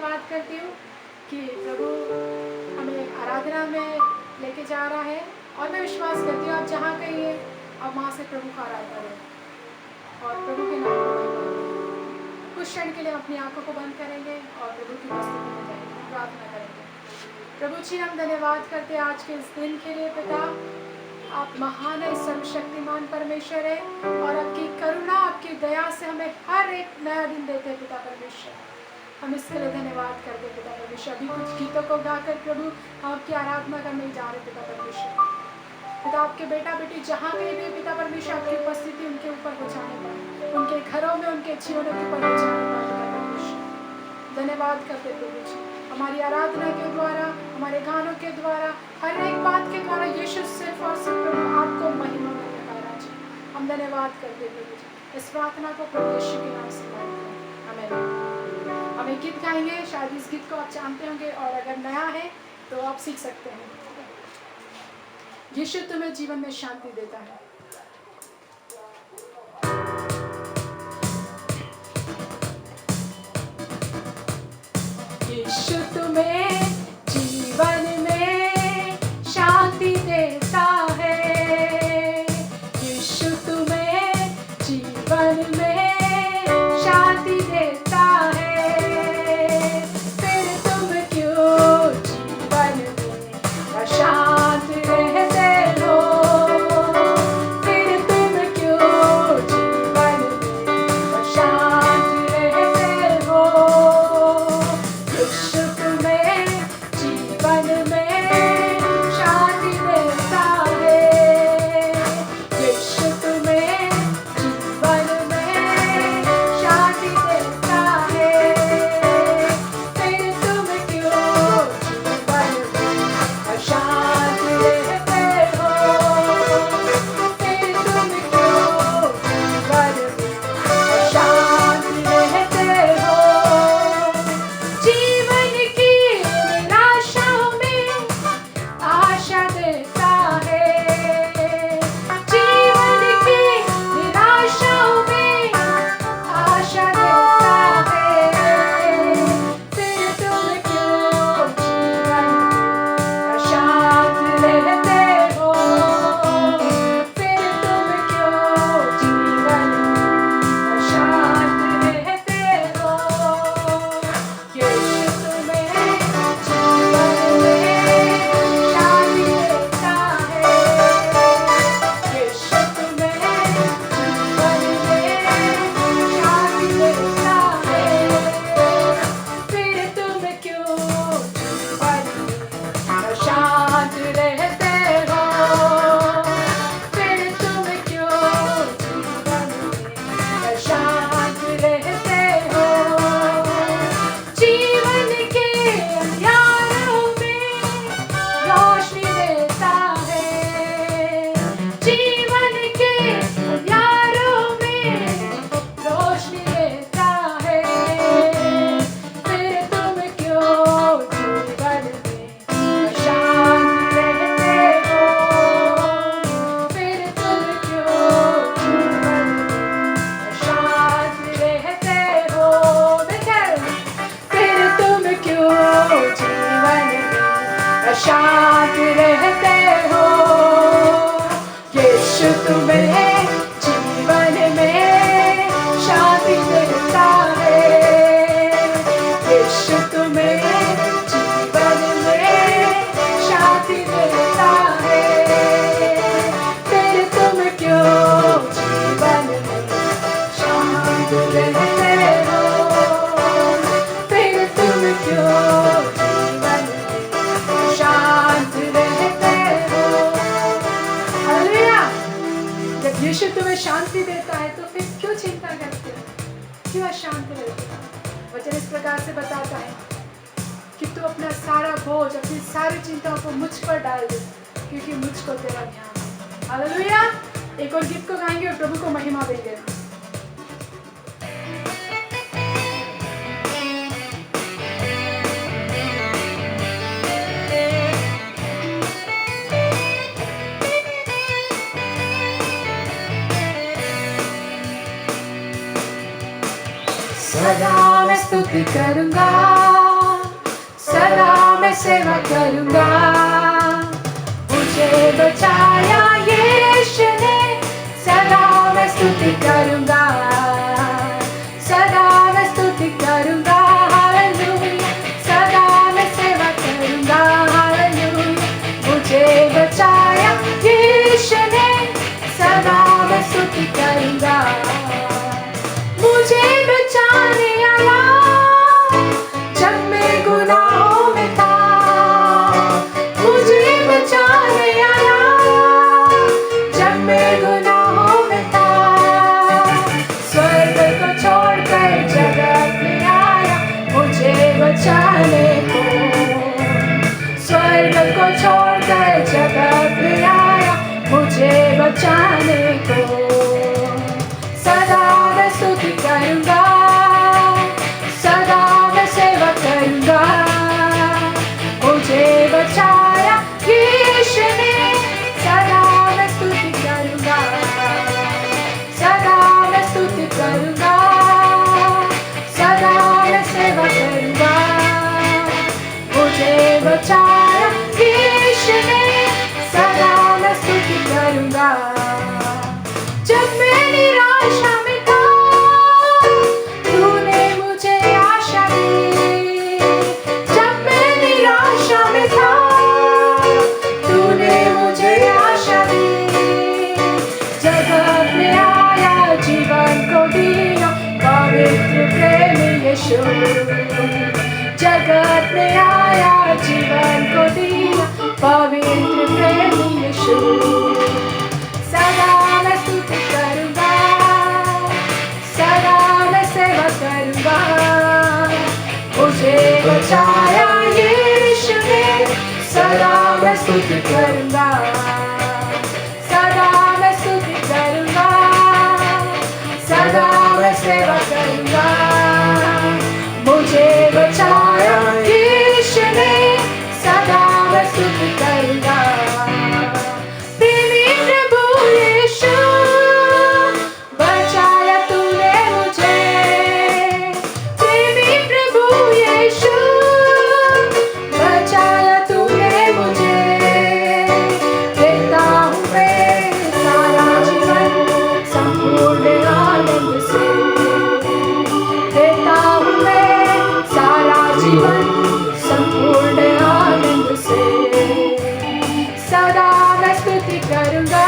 धन्यवाद करती हूँ कि प्रभु हमें आराधना में लेके जा रहा है, और मैं विश्वास करती हूँ आप जहाँ कहीं हैं आप वहाँ से प्रभु का आराधना करें और प्रभु के नाम को महिमा दें। कुछ क्षण के लिए अपनी आंखों को बंद करेंगे और प्रभु की उपस्थिति में जाएंगे, प्रार्थना करेंगे। प्रभु जी हम धन्यवाद करते हैं आज के इस दिन के लिए। पिता आप महान है, सर्वशक्तिमान परमेश्वर है, और आपकी करुणा आपकी दया से हमें हर एक नया दिन देते हैं पिता परमेश्वर। हम इसके लिए धन्यवाद करते हैं पिता परमेश्वर। अभी कुछ गीतों को गाकर प्रभु हम आपकी आराधना करने जा रहे हैं पिता परमेश्वर। पिता आपके बेटा बेटी जहाँ कहीं भी पिता परमेश्वर आपकी उपस्थिति उनके ऊपर हो जाने पाए, उनके घरों में उनके जीवनों के ऊपर हो जाने पाए पिता परमेश्वर। धन्यवाद करते प्रभु जी, हमारी आराधना के द्वारा, हमारे गानों के द्वारा, हर एक बात के द्वारा यीशु सिर्फ और सिर्फ प्रभु आपको महिमा मिलने पाएगा जी। हम धन्यवाद करते प्रभु जी। इस प्रार्थना को प्रभु यीशु के नाम से मांगते हैं, आमीन। हम एक गीत गाएंगे, शायद इस गीत को आप जानते होंगे, और अगर नया है तो आप सीख सकते हैं। यीशु तुम्हें जीवन में शांति देता है। यीशु तुम्हें जीवन में शांति देता है। यीशु तुम्हें जीवन में शांति देता है। फिर तुम क्यों जीवन में अशांत रहते हो? फिर तुम क्यों जीवन में अशांत रहते हो? यीशु तुम्हें जीवन में शांति देता है। यीशु तुम्हें जीवन में शांति देता है। फिर तुम क्यों जीवन में अशांत रहते हो? फिर तुम क्यों जीवन में अशांत रहते हो? जीवन की निराशाओं में आशा देता है। जीवन की निराशाओं में आशा देता है। फिर तुम क्यों जीवन में अशांत रहते हो? फिर तुम क्यों जीवन में अशांत रहते हो? यीशु तुम्हें जीवन में शांति देता है। यीशु तुम्हें जीवन में शांति देता है। फिर तुम क्यों जीवन में अशांत रहते हो? फिर तुम क्यों जीवन में अशांत रहते हो? जीवन के अंधियारों में रोशनी देता है। जीवन के अंधियारों में रोशनी देता है। फिर तुम क्यों जीवन में अशांत रहते हो? फिर तुम क्यों जीवन में अशांत रहते हो? फिर तुम क्यों जीवन में अशांत रहते हो? यीशु तुम्हें जीवन में शांति देता है। यीशु तुम्हें जीवन में शांति देता है। फिर तुम क्यों जीवन में शांत रहते हो? फिर तुम क्यों जीवन में शांत रहते हो? हालेलुया। जब यीशु तुम्हें शांति देता है तो फिर क्यों चिंता करते हो? क्यों अशांत रहते हो? वचन इस प्रकार से बताता है कि तू अपना सारा बोझ, अपनी सारी चिंताओं को मुझ पर डाल दे, क्योंकि मुझको तेरा ध्यान है। हालेलुया। एक और गीत को गाएंगे और प्रभु को महिमा देंगे। सदा मैं स्तुति करूंगा, सदा मैं सेवा करूंगा। मुझे बचाया यीशु ने, सदा मैं स्तुति करूंगा, सदा मैं स्तुति करूंगा। हालेलुया, सदा मैं सेवा करूंगा। हालेलुया, मुझे बचाया यीशु ने, सदा मैं स्तुति करूंगा। मुझे बचाने आया जब मैं गुनाहों में था, मुझे बचाने आया जब मैं गुनाहों में था। स्वर्ग को छोड़कर जगत में आया मुझे बचाने को, स्वर्ग को छोड़कर जगत में आया मुझे बचाने को। सदा मैं स्तुति करूंगा, सदा मैं सेवा करूंगा। मुझे बचाया यीशु ने, सदा मैं स्तुति करूंगा, सदा मैं स्तुति करूंगा, सदा मैं सेवा करूंगा। मुझे बचाया यीशु ने, सदा मैं स्तुति करूंगा। जब मैं निराशा में था तूने मुझे आशा दी, जब मैं निराशा में था तूने मुझे आशा दी। जगत में आया जीवन को दिया पवित्र प्रेमी यीशु, जगत में आया जीवन को दिया पवित्र प्रेमी यीशु। सदा मैं स्तुति करूंगा, सदा मैं सेवा करूंगा। मुझे बचाया यीशु ने, सदा मैं स्तुति करूंगा, सदा मैं स्तुति करूंगा, सदा मैं सेवा करूंगा। मुझे बचाया यीशु ने, सदा मैं स्तुति करूंगा। प्रेमी प्रभु यीशु, बचाया तूने मुझे, प्रेमी प्रभु यीशु, बचाया तूने मुझे। देता हूँ मैं सारा जीवन संपूर्ण आनंद से, देता हूँ मैं सारा जीवन संपूर्ण आनंद से। सदा मैं स्तुति करूंगा,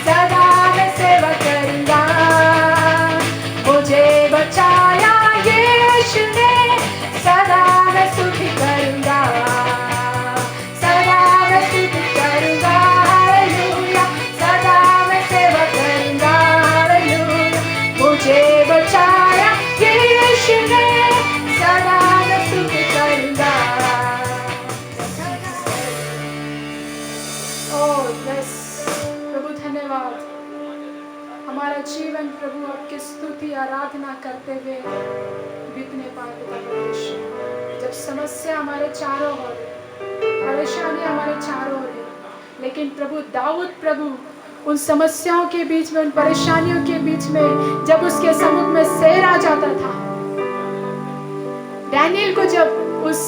सदा मैं सेवा करूंगा। मुझे बचाया यीशु ने, सदा मैं स्तुति करूंगा, सदा मैं स्तुति करूंगा। हालेलुया, सदा मैं सेवा करूंगा। हालेलुया, मुझे बचाया यीशु ने, सदा मैं स्तुति करूंगा। ओह यस प्रभु, धन्यवाद। हमारा जीवन प्रभु आपकी स्तुति आराधना करते हुए बीतने पाए पिता परमेश्वर। जब समस्या हमारे चारों ओर है, परेशानी हमारे चारों ओर है, लेकिन प्रभु दाऊद प्रभु उन समस्याओं के बीच में, उन परेशानियों के बीच में जब उसके सम्मुख में शेर आ जाता था, डैनियल को जब उस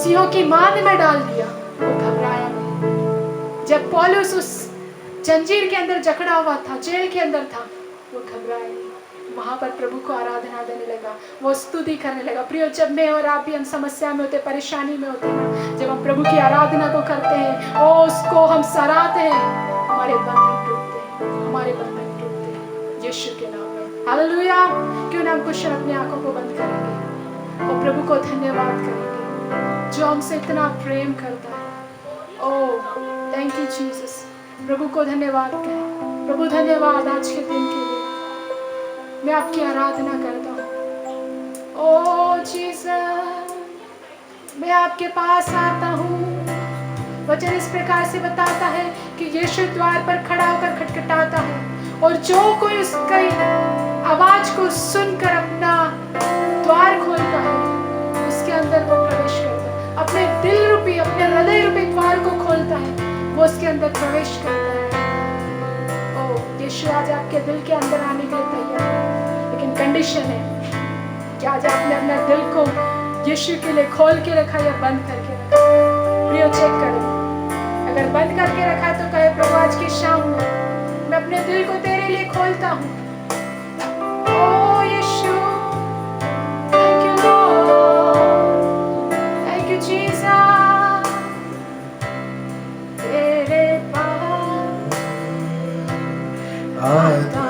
सिंहों की मान में डाल दिया वो घबराया नहीं। जब पौलुस उस जंजीर के अंदर जकड़ा हुआ था, जेल के अंदर था, वो घबराया नहीं। वहां पर प्रभु को आराधना देने लगा, वो स्तुति करने लगा। प्रियो, जब मैं और आप भी हम समस्या में होते, परेशानी में होते हैं, जब हम प्रभु की आराधना को करते हैं और उसको हम सराहते हैं, हमारे बंधन टूटते हैं, हमारे बंधन टूटते हैं यीशु के नाम में। हालेलुया। क्यों ना हम कुछ अपनी आंखों को बंद करेंगे और प्रभु को धन्यवाद करेंगे जो हमसे इतना प्रेम करता है। Oh thank you Jesus. प्रभु को धन्यवाद करें। प्रभु धन्यवाद आज के दिन के लिए, मैं आपकी आराधना करता हूँ। ओह जीसस, मैं आपके पास आता हूँ। वचन इस प्रकार से बताता है कि यीशु द्वार पर खड़ा होकर खटखटाता है और जो कोई उसकी आवाज को सुनकर अपना द्वार खोलता है उसके अंदर वो प्रवेश करता है। अपने दिल रूपी, अपने हृदय रूपी द्वार को खोलता है, वो उसके अंदर प्रवेश करता है। ओ यीशु आज आपके दिल के अंदर आने के लिए तैयार है, लेकिन कंडीशन है कि आज आपने अपने दिल को यीशु के लिए खोल के रखा या बंद करके रखा? प्रियो चेक करें। अगर बंद करके रखा तो कहे प्रभु आज की शाम में मैं अपने दिल को तेरे लिए खोलता हूँ। ओ Yeshu, thank you Lord, thank you Jesus. तेरे पास आता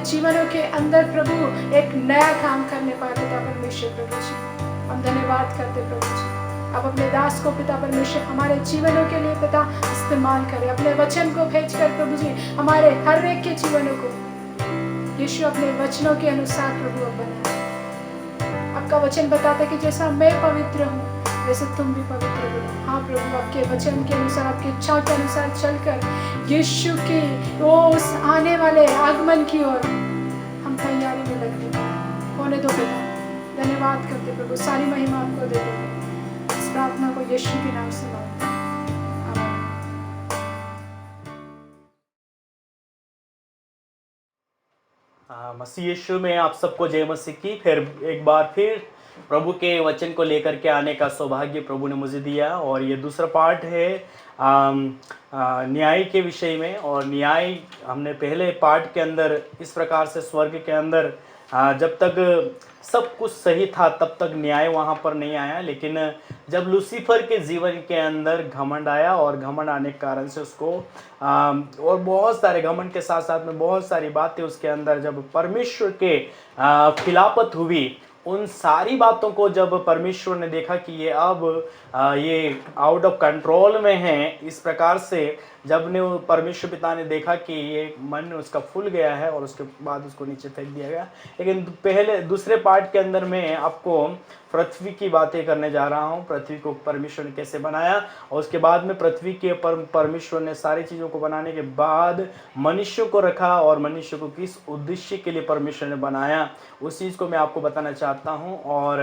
जीवनों के अंदर प्रभु एक नया काम करने पाए पिता परमेश्वर। प्रभु जी हम धन्यवाद करते प्रभु जी। अब अपने दास को पिता परमेश्वर हमारे जीवनों के लिए पिता इस्तेमाल करें। अपने वचन को भेज कर प्रभु जी हमारे हर एक के जीवनों को यीशु अपने वचनों के अनुसार प्रभु अब बनाए। आपका वचन बताता है कि जैसा मैं पवित्र हूँ वैसे तुम भी पवित्र बनो। हाँ प्रभु आपके वचन के अनुसार आपकी इच्छा के अनुसार चलकर यीशु की वो उस आने वाले आगमन की ओर हम तैयारी में लगते होने दो पिता। धन्यवाद करते प्रभु, सारी महिमा आपको देते हैं। इस प्रार्थना को यीशु के नाम से मांगते हैं, आमीन। मसीह यीशु में आप सबको जय मसीह की। फिर एक बार फिर प्रभु के वचन को लेकर के आने का सौभाग्य प्रभु ने मुझे दिया। और ये दूसरा पार्ट है न्याय के विषय में। और न्याय हमने पहले पार्ट के अंदर इस प्रकार से स्वर्ग के अंदर जब तक सब कुछ सही था तब तक न्याय वहाँ पर नहीं आया। लेकिन जब लूसीफर के जीवन के अंदर घमंड आया और घमंड आने के कारण से उसको और बहुत सारे घमंड के साथ साथ में बहुत सारी बातें उसके अंदर जब परमेश्वर के खिलाफत हुई, उन सारी बातों को जब परमेश्वर ने देखा कि ये अब ये आउट ऑफ कंट्रोल में है, इस प्रकार से जब ने वो परमेश्वर पिता ने देखा कि ये मन उसका फूल गया है और उसके बाद उसको नीचे फेंक दिया गया। लेकिन पहले दूसरे पार्ट के अंदर मैं आपको पृथ्वी की बातें करने जा रहा हूँ, पृथ्वी को परमेश्वर ने कैसे बनाया, और उसके बाद में पृथ्वी के परमेश्वर ने सारी चीज़ों को बनाने के बाद मनुष्य को रखा और मनुष्य को किस उद्देश्य के लिए परमेश्वर ने बनाया, उस चीज़ को मैं आपको बताना चाहता हूँ। और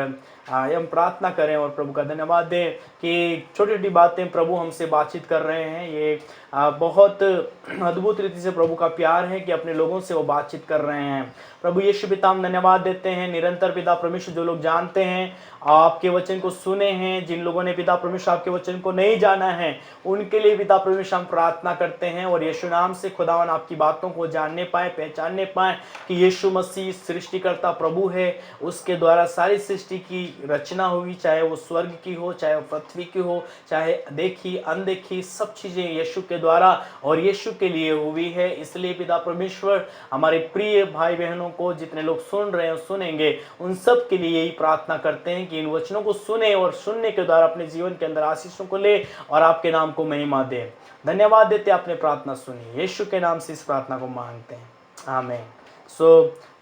हम प्रार्थना करें और प्रभु का धन्यवाद दें कि छोटी छोटी बातें प्रभु हमसे बातचीत कर रहे हैं। ये बहुत अद्भुत रीति से प्रभु का प्यार है कि अपने लोगों से वो बातचीत कर रहे हैं। प्रभु यीशु पिता हम धन्यवाद देते हैं। निरंतर पिता परमेश्वर, जो लोग जानते हैं आपके वचन को सुने हैं, जिन लोगों ने पिता परमेश्वर आपके वचन को नहीं जाना है, उनके लिए पिता परमेश्वर हम प्रार्थना करते हैं और यीशु नाम से खुदावन आपकी बातों को जानने पाए, पहचानने पाए कि यीशु मसीह सृष्टिकर्ता प्रभु है। उसके द्वारा सारी सृष्टि की रचना हुई, चाहे वो स्वर्ग की हो, चाहे वो पृथ्वी की हो, चाहे देखी अनदेखी, सब चीजें यीशु के द्वारा और यीशु के लिए हुई है। इसलिए पिता परमेश्वर हमारे प्रिय भाई बहनों को, जितने लोग सुन रहे हैं सुनेंगे, उन सब के लिए यही प्रार्थना करते हैं कि इन वचनों को सुने और सुनने के द्वारा अपने जीवन के अंदर आशीषों को ले और आपके नाम को महिमा दे। धन्यवाद देते आपने प्रार्थना सुनी, यीशु के नाम से इस प्रार्थना को मांगते हैं, आमीन।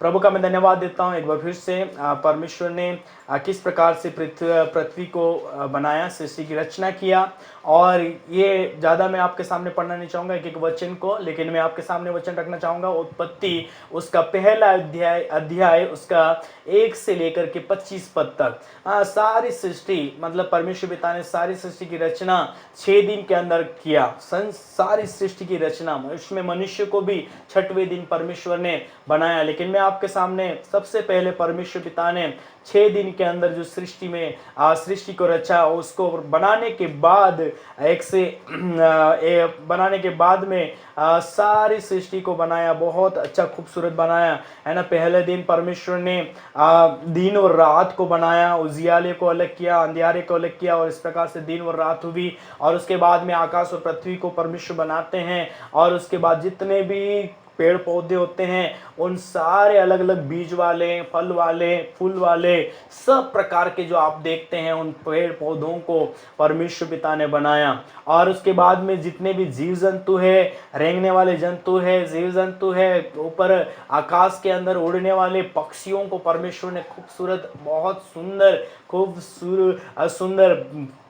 प्रभु का मैं धन्यवाद देता हूँ एक बार फिर से। परमेश्वर ने किस प्रकार से पृथ्वी को बनाया, सृष्टि की रचना किया, और ये ज़्यादा मैं आपके सामने पढ़ना नहीं चाहूँगा एक एक वचन को, लेकिन मैं आपके सामने वचन रखना चाहूँगा उत्पत्ति उसका पहला अध्याय उसका 1 से लेकर के 25 पद तक। सारी सृष्टि, मतलब परमेश्वर पिता ने सारी सृष्टि की रचना 6 दिन के अंदर किया। सारी सृष्टि की रचना, उसमें मनुष्य को भी 6वें दिन परमेश्वर ने बनाया। लेकिन मैं आपके सामने सबसे पहले परमेश्वर पिता ने 6 दिन के अंदर जो सृष्टि को रचा, उसको बनाने के बाद बनाने के बाद में सारी सृष्टि को बनाया, बहुत अच्छा खूबसूरत बनाया है ना। पहले दिन परमेश्वर ने दिन और रात को बनाया, उजियाले को अलग किया, अंधियारे को अलग किया, और इस प्रकार से दिन और रात हुई। और उसके बाद में आकाश और पृथ्वी को परमेश्वर बनाते हैं, और उसके बाद जितने भी पेड़ पौधे होते हैं उन सारे अलग अलग बीज वाले, फल वाले, फूल वाले, सब प्रकार के जो आप देखते हैं उन पेड़ पौधों को परमेश्वर पिता ने बनाया। और उसके बाद में जितने भी जीव जंतु है, रेंगने वाले जंतु है, जीव जंतु है, ऊपर आकाश के अंदर उड़ने वाले पक्षियों को परमेश्वर ने खूबसूरत, बहुत सुंदर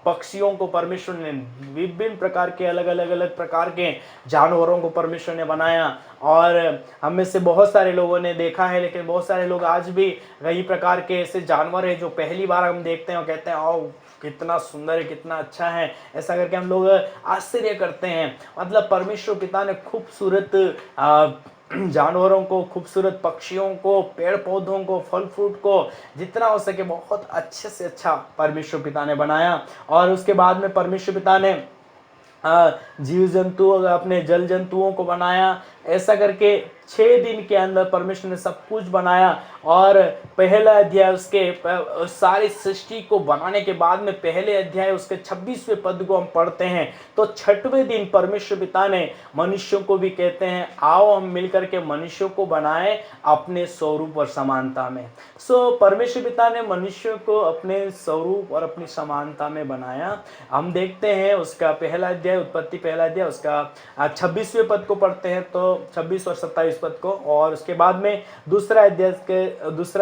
पक्षियों को परमेश्वर ने, विभिन्न प्रकार के अलग प्रकार के जानवरों को परमेश्वर ने बनाया। और हम में से बहुत सारे लोगों ने देखा है, लेकिन बहुत सारे लोग आज भी कई प्रकार के ऐसे जानवर है जो पहली बार हम देखते हैं और कहते हैं आओ कितना सुंदर है, कितना अच्छा है, ऐसा करके हम लोग आश्चर्य करते हैं। मतलब परमेश्वर पिता ने खूबसूरत जानवरों को, खूबसूरत पक्षियों को, पेड़ पौधों को, फल फ्रूट को, जितना हो सके बहुत अच्छे से अच्छा परमेश्वर पिता ने बनाया। और उसके बाद में परमेश्वर पिता ने जीव जंतु, अपने जल जंतुओं को बनाया। ऐसा करके 6 दिन के अंदर परमेश्वर ने सब कुछ बनाया। और पहला अध्याय उसके सारी सृष्टि को बनाने के बाद में पहले अध्याय उसके 26वें पद को हम पढ़ते हैं, तो 6वें दिन परमेश्वर पिता ने मनुष्यों को भी कहते हैं आओ हम मिलकर के मनुष्यों को बनाएं अपने स्वरूप और समानता में। परमेश्वर पिता ने मनुष्य को अपने स्वरूप और अपनी समानता में बनाया। हम देखते हैं उसका पहला अध्याय, उत्पत्ति पहला अध्याय उसका 26वें पद को पढ़ते हैं, तो 26 और 27 पद को, और उसके बाद में दूसरा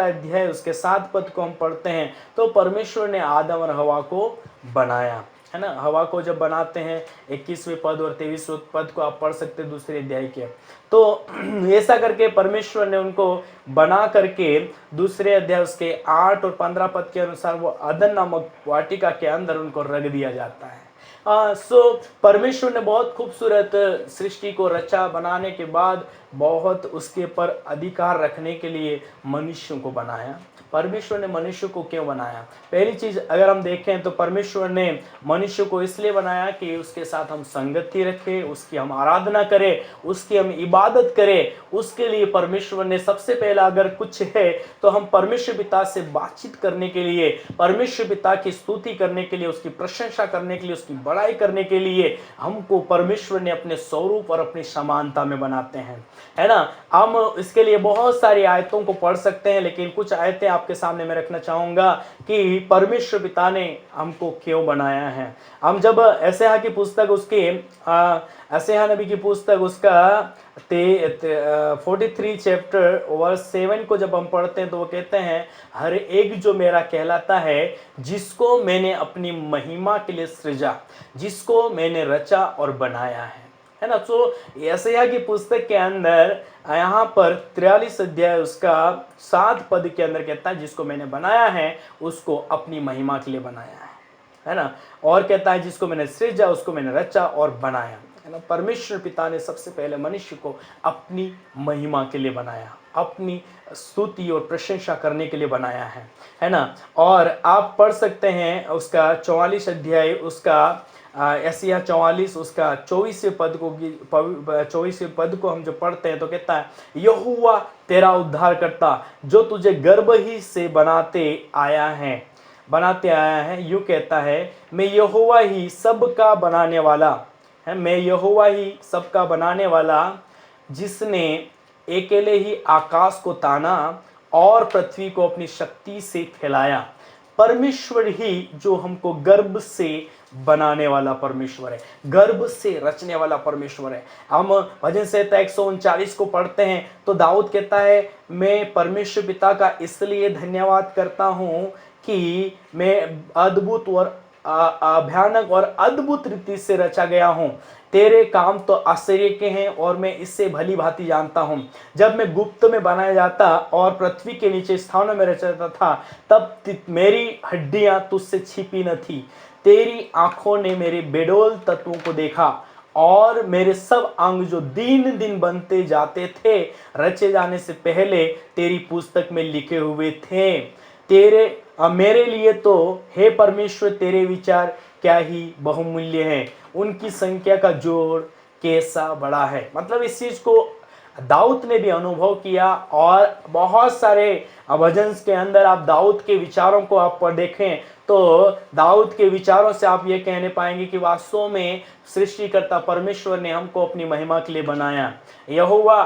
अध्याय उसके 7 पद को हम पढ़ते हैं, तो परमेश्वर ने आदम और हवा को बनाया, है ना। हवा को जब बनाते हैं 21वें पद और 23वें पद को आप पढ़ सकते हैं दूसरे अध्याय के। तो ऐसा करके परमेश्वर ने उनको बना करके दूसरे अध्याय उसके 8 और 15 पद के अनुसार वो अदन नामक वाटिका के अंदर उनको रख दिया जाता है। परमेश्वर ने बहुत खूबसूरत सृष्टि को रचा, बनाने के बाद बहुत उसके पर अधिकार रखने के लिए मनुष्यों को बनाया। परमेश्वर ने मनुष्य को क्यों बनाया? पहली चीज अगर हम देखें तो परमेश्वर ने मनुष्य को इसलिए बनाया कि उसके साथ हम संगति रखें, उसकी हम आराधना करें, उसकी हम इबादत करें। उसके लिए परमेश्वर ने सबसे पहला अगर कुछ है तो हम परमेश्वर पिता से बातचीत करने के लिए, परमेश्वर पिता की स्तुति करने के लिए, उसकी प्रशंसा करने के लिए, उसकी बड़ाई करने के लिए हमको परमेश्वर ने अपने स्वरूप और अपनी समानता में बनाते हैं, है ना। हम इसके लिए बहुत सारी आयतों को पढ़ सकते हैं, लेकिन कुछ आयतें आपके सामने मैं रखना चाहूंगा कि परमेश्वर पिता ने हमको क्यों बनाया है। हम जब यशायाह की पुस्तक उसके यशायाह नबी की पुस्तक उसका 43 चैप्टर वर्स 7 को जब हम पढ़ते हैं तो वो कहते हैं, हर एक जो मेरा कहलाता है, जिसको मैंने अपनी महिमा के लिए सृजा, जिसको मैंने रचा और बनाया है ना। तो यशायाह की पुस्तक के अंदर यहाँ पर 43 अध्याय उसका 7 पद के अंदर कहता है, जिसको मैंने बनाया है उसको अपनी महिमा के लिए बनाया है ना। और कहता है जिसको मैंने सृजा उसको मैंने रचा और बनाया, है ना। परमेश्वर पिता ने सबसे पहले मनुष्य को अपनी महिमा के लिए बनाया, अपनी स्तुति और प्रशंसा करने के लिए बनाया है ना। और आप पढ़ सकते हैं उसका 44 अध्याय उसका यशायाह 44 उसका 24वें पद को हम जो पढ़ते हैं तो कहता है, यहोवा तेरा उद्धार करता जो तुझे गर्भ ही से बनाते आया है, यूं कहता है, मैं यहोवा ही सबका बनाने वाला है, मैं यहोवा ही सबका बनाने वाला, जिसने अकेले ही आकाश को ताना और पृथ्वी को अपनी शक्ति से फैलाया। परमेश्वर ही जो हमको गर्भ से बनाने वाला परमेश्वर है, गर्भ से रचने वाला परमेश्वर है। हम भजन संहिता 139 को पढ़ते हैं तो दाऊद कहता है, मैं परमेश्वर पिता का इसलिए धन्यवाद करता हूँ कि मैं अद्भुत और भयानक और अद्भुत रीति से रचा गया हूँ। तेरे काम तो आश्चर्य के हैं और मैं इससे भली भांति जानता हूँ। जब मैं गुप्त में बनाया जाता और पृथ्वी के नीचे स्थानों में रचा जाता था, तब मेरी हड्डियां तुझसे छिपी न थी। तेरी आंखों ने मेरे बेडोल तत्वों को देखा और मेरे सब अंग जो दिन दिन बनते जाते थे, रचे जाने से पहले तेरी पुस्तक में लिखे हुए थे। मेरे लिए तो हे परमेश्वर तेरे विचार क्या ही बहुमूल्य हैं, उनकी संख्या का जोड़ कैसा बड़ा है। मतलब इस चीज को दाऊद ने भी अनुभव किया और बहुत सारे भजन के अंदर आप दाऊद के विचारों को आप देखें तो दाऊद के विचारों से आप ये कहने पाएंगे कि वास्तव में सृष्टिकर्ता परमेश्वर ने हमको अपनी महिमा के लिए बनाया। यहोवा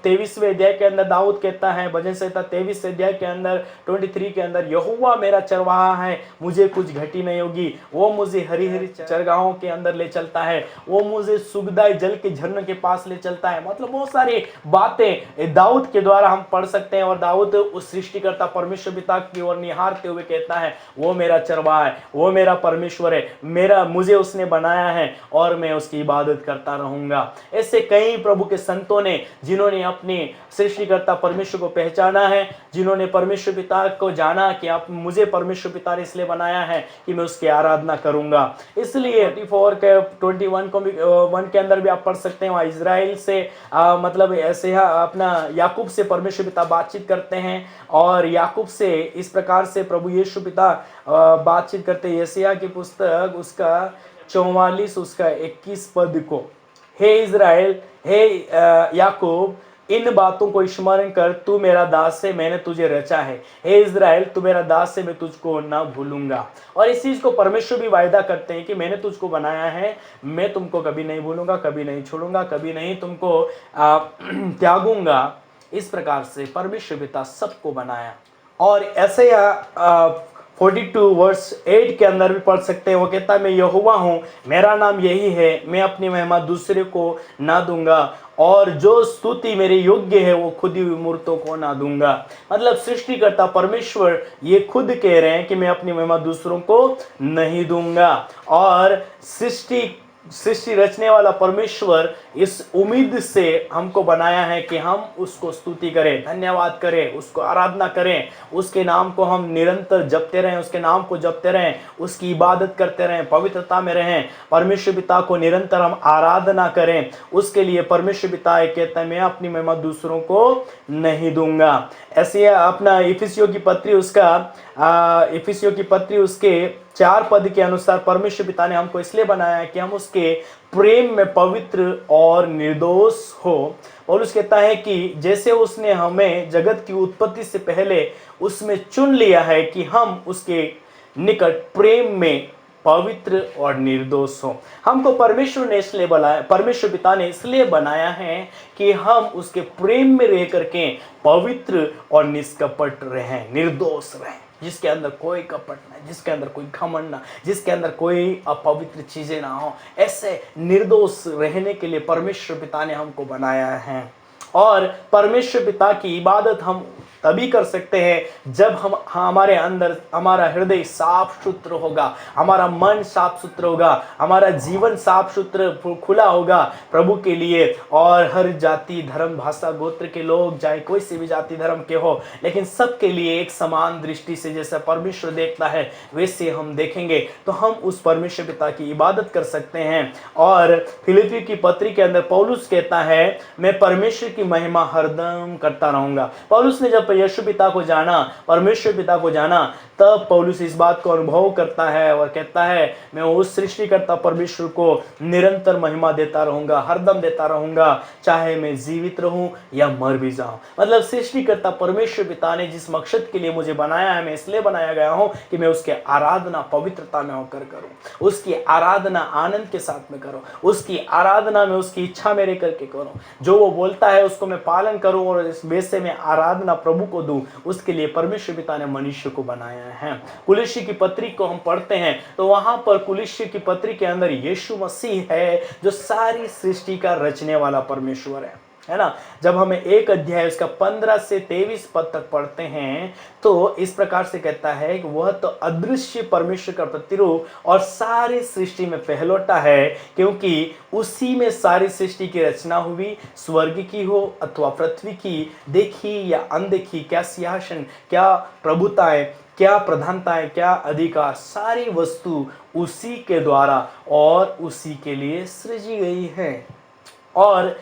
23वें अध्याय के अंदर दाऊद कहता है, भजन संहिता 23 अध्याय के अंदर 23 के अंदर, यहोवा मेरा चरवाहा है, मुझे कुछ घटी नहीं होगी। वो मुझे हरी हरी चरगाहों के अंदर ले चलता है, वो मुझे सुखदायी जल के झरने के पास ले चलता है। मतलब बहुत सारी बातें दाऊद के द्वारा हम पढ़ सकते हैं और दाऊद उस सृष्टिकर्ता परमेश्वर पिता की ओर निहारते हुए कहता है, वो मेरा चरवाहा है, वो मेरा परमेश्वर है, मुझे उसने बनाया है और मैं उसकी इबादत करता रहूंगा। ऐसे कई प्रभु के संतों ने, जिन्होंने अपने सृष्टिकर्ता परमेश्वर को पहचाना है, जिन्होंने परमेश्वर पिता को जाना कि आप मुझे परमेश्वर पिता ने इसलिए बनाया है कि मैं उसकी आराधना करूंगा। इसलिए 24 के 21 के अंदर भी आप पढ़ सकते हैं, वहां इजराइल से मतलब ऐसे अपना याकूब से परमेश्वर पिता बातचीत करते हैं और याकूब से इस प्रकार से प्रभु यीशु पिता बातचीत करते हैं। यशायाह की पुस्तक उसका 44 उसका 21 पद को, हे इजराइल, हे याकूब, इन बातों को स्मरण कर, तू मेरा दास है, मैंने तुझे रचा है। हे इजराइल, तू मेरा दास है, मैं तुझको ना भूलूंगा। और इस चीज को परमेश्वर भी वायदा करते हैं कि मैंने तुझको बनाया है, मैं तुमको कभी नहीं भूलूंगा, कभी नहीं छोड़ूंगा, कभी नहीं तुमको त्यागूंगा। इस प्रकार से परमेश्वर पिता सबको बनाया। और ऐसे 42 वर्स 8 के अंदर भी पढ़ सकते हैं, वो कहता है, मैं यहोवा हूँ, मेरा नाम यही है, मैं अपनी महिमा दूसरे को ना दूंगा और जो स्तुति मेरे योग्य है वो खुदी हुई मूर्तों को ना दूंगा। मतलब सृष्टिकर्ता परमेश्वर ये खुद कह रहे हैं कि मैं अपनी महिमा दूसरों को नहीं दूंगा। और सृष्टि रचने वाला परमेश्वर इस उम्मीद से हमको बनाया है कि हम उसको स्तुति करें, धन्यवाद करें, उसको आराधना करें, उसके नाम को हम निरंतर जपते रहें, उसके नाम को जपते रहें, उसकी इबादत करते रहें, पवित्रता में रहें, परमेश्वर पिता को निरंतर हम आराधना करें। उसके लिए परमेश्वर पिता कहता है, मैं अपनी महिमा दूसरों को नहीं दूंगा। ऐसे अपना इफिसियों की पत्री उसके 4 पद के अनुसार परमेश्वर पिता ने हमको इसलिए बनाया है कि हम उसके प्रेम में पवित्र और निर्दोष हो। पौलुस कहता है कि जैसे उसने हमें जगत की उत्पत्ति से पहले उसमें चुन लिया है कि हम उसके निकट प्रेम में पवित्र और निर्दोष हो। हमको परमेश्वर ने इसलिए बनाया, परमेश्वर पिता ने इसलिए बनाया है कि हम उसके प्रेम में रह करके पवित्र और निष्कपट रहें, निर्दोष रहें, जिसके अंदर कोई कपट ना, जिसके अंदर कोई घमंड ना, जिसके अंदर कोई अपवित्र चीजें ना हो। ऐसे निर्दोष रहने के लिए परमेश्वर पिता ने हमको बनाया है। और परमेश्वर पिता की इबादत हम तभी कर सकते हैं जब हम हमारे अंदर हमारा हृदय साफ सुथरा होगा, हमारा मन साफ सुथरा होगा, हमारा जीवन साफ सुथरा खुला होगा प्रभु के लिए। और हर जाति धर्म भाषा गोत्र के लोग, चाहे कोई सी भी जाति धर्म के हो, लेकिन सबके लिए एक समान दृष्टि से जैसा परमेश्वर देखता है वैसे हम देखेंगे तो हम उस परमेश्वर पिता की इबादत कर सकते हैं। और फिलिप्पी की पत्री के अंदर पौलुस कहता है, मैं परमेश्वर की महिमा हरदम करता रहूंगा। पौलुस ने जब यीशु पिता को जाना, परमेश्वर पिता को जाना, तब पौलुस इस बात को अनुभव करता है और कहता है, मैं उस सृष्टिकर्ता परमेश्वर को निरंतर महिमा देता रहूंगा, हरदम देता रहूंगा, चाहे मैं जीवित रहूं या मर भी जाऊं। मतलब सृष्टिकर्ता परमेश्वर पिता ने जिस मकसद के लिए मुझे बनाया है, मैं इसलिए बनाया गया हूं कि मैं उसके आराधना पवित्रता में होकर करूं, उसकी आराधना आनंद के साथ में करूं, उसकी आराधना में उसकी इच्छा मेरे करके करूं, जो वो बोलता है उसको मैं पालन करूं और इस वैसे में आराधना प्रभु को दूं। उसके लिए परमेश्वर पिता ने मनुष्य को बनाया है। कुलिस्सी की पत्री को हम पढ़ते हैं तो वहां पर कुलिस्सी की पत्री के अंदर यीशु मसीह है जो सारी सृष्टि का रचने वाला परमेश्वर है ना। जब हमें एक अध्याय उसका 15 से 23 पद तक पढ़ते हैं तो इस प्रकार से कहता है कि वह तो अदृश्य परमेश्वर का प्रतिरूप और सारी सृष्टि में पहलौठा है, क्योंकि उसी में सारी सृष्टि की रचना हुई, स्वर्ग की हो अथवा पृथ्वी की, देखी या अनदेखी, क्या सिंहासन, क्या प्रभुताएं, क्या प्रधानताएं, क्या अधिकार, सारी वस्तु उसी के द्वारा और उसी के लिए सृजी गई है। और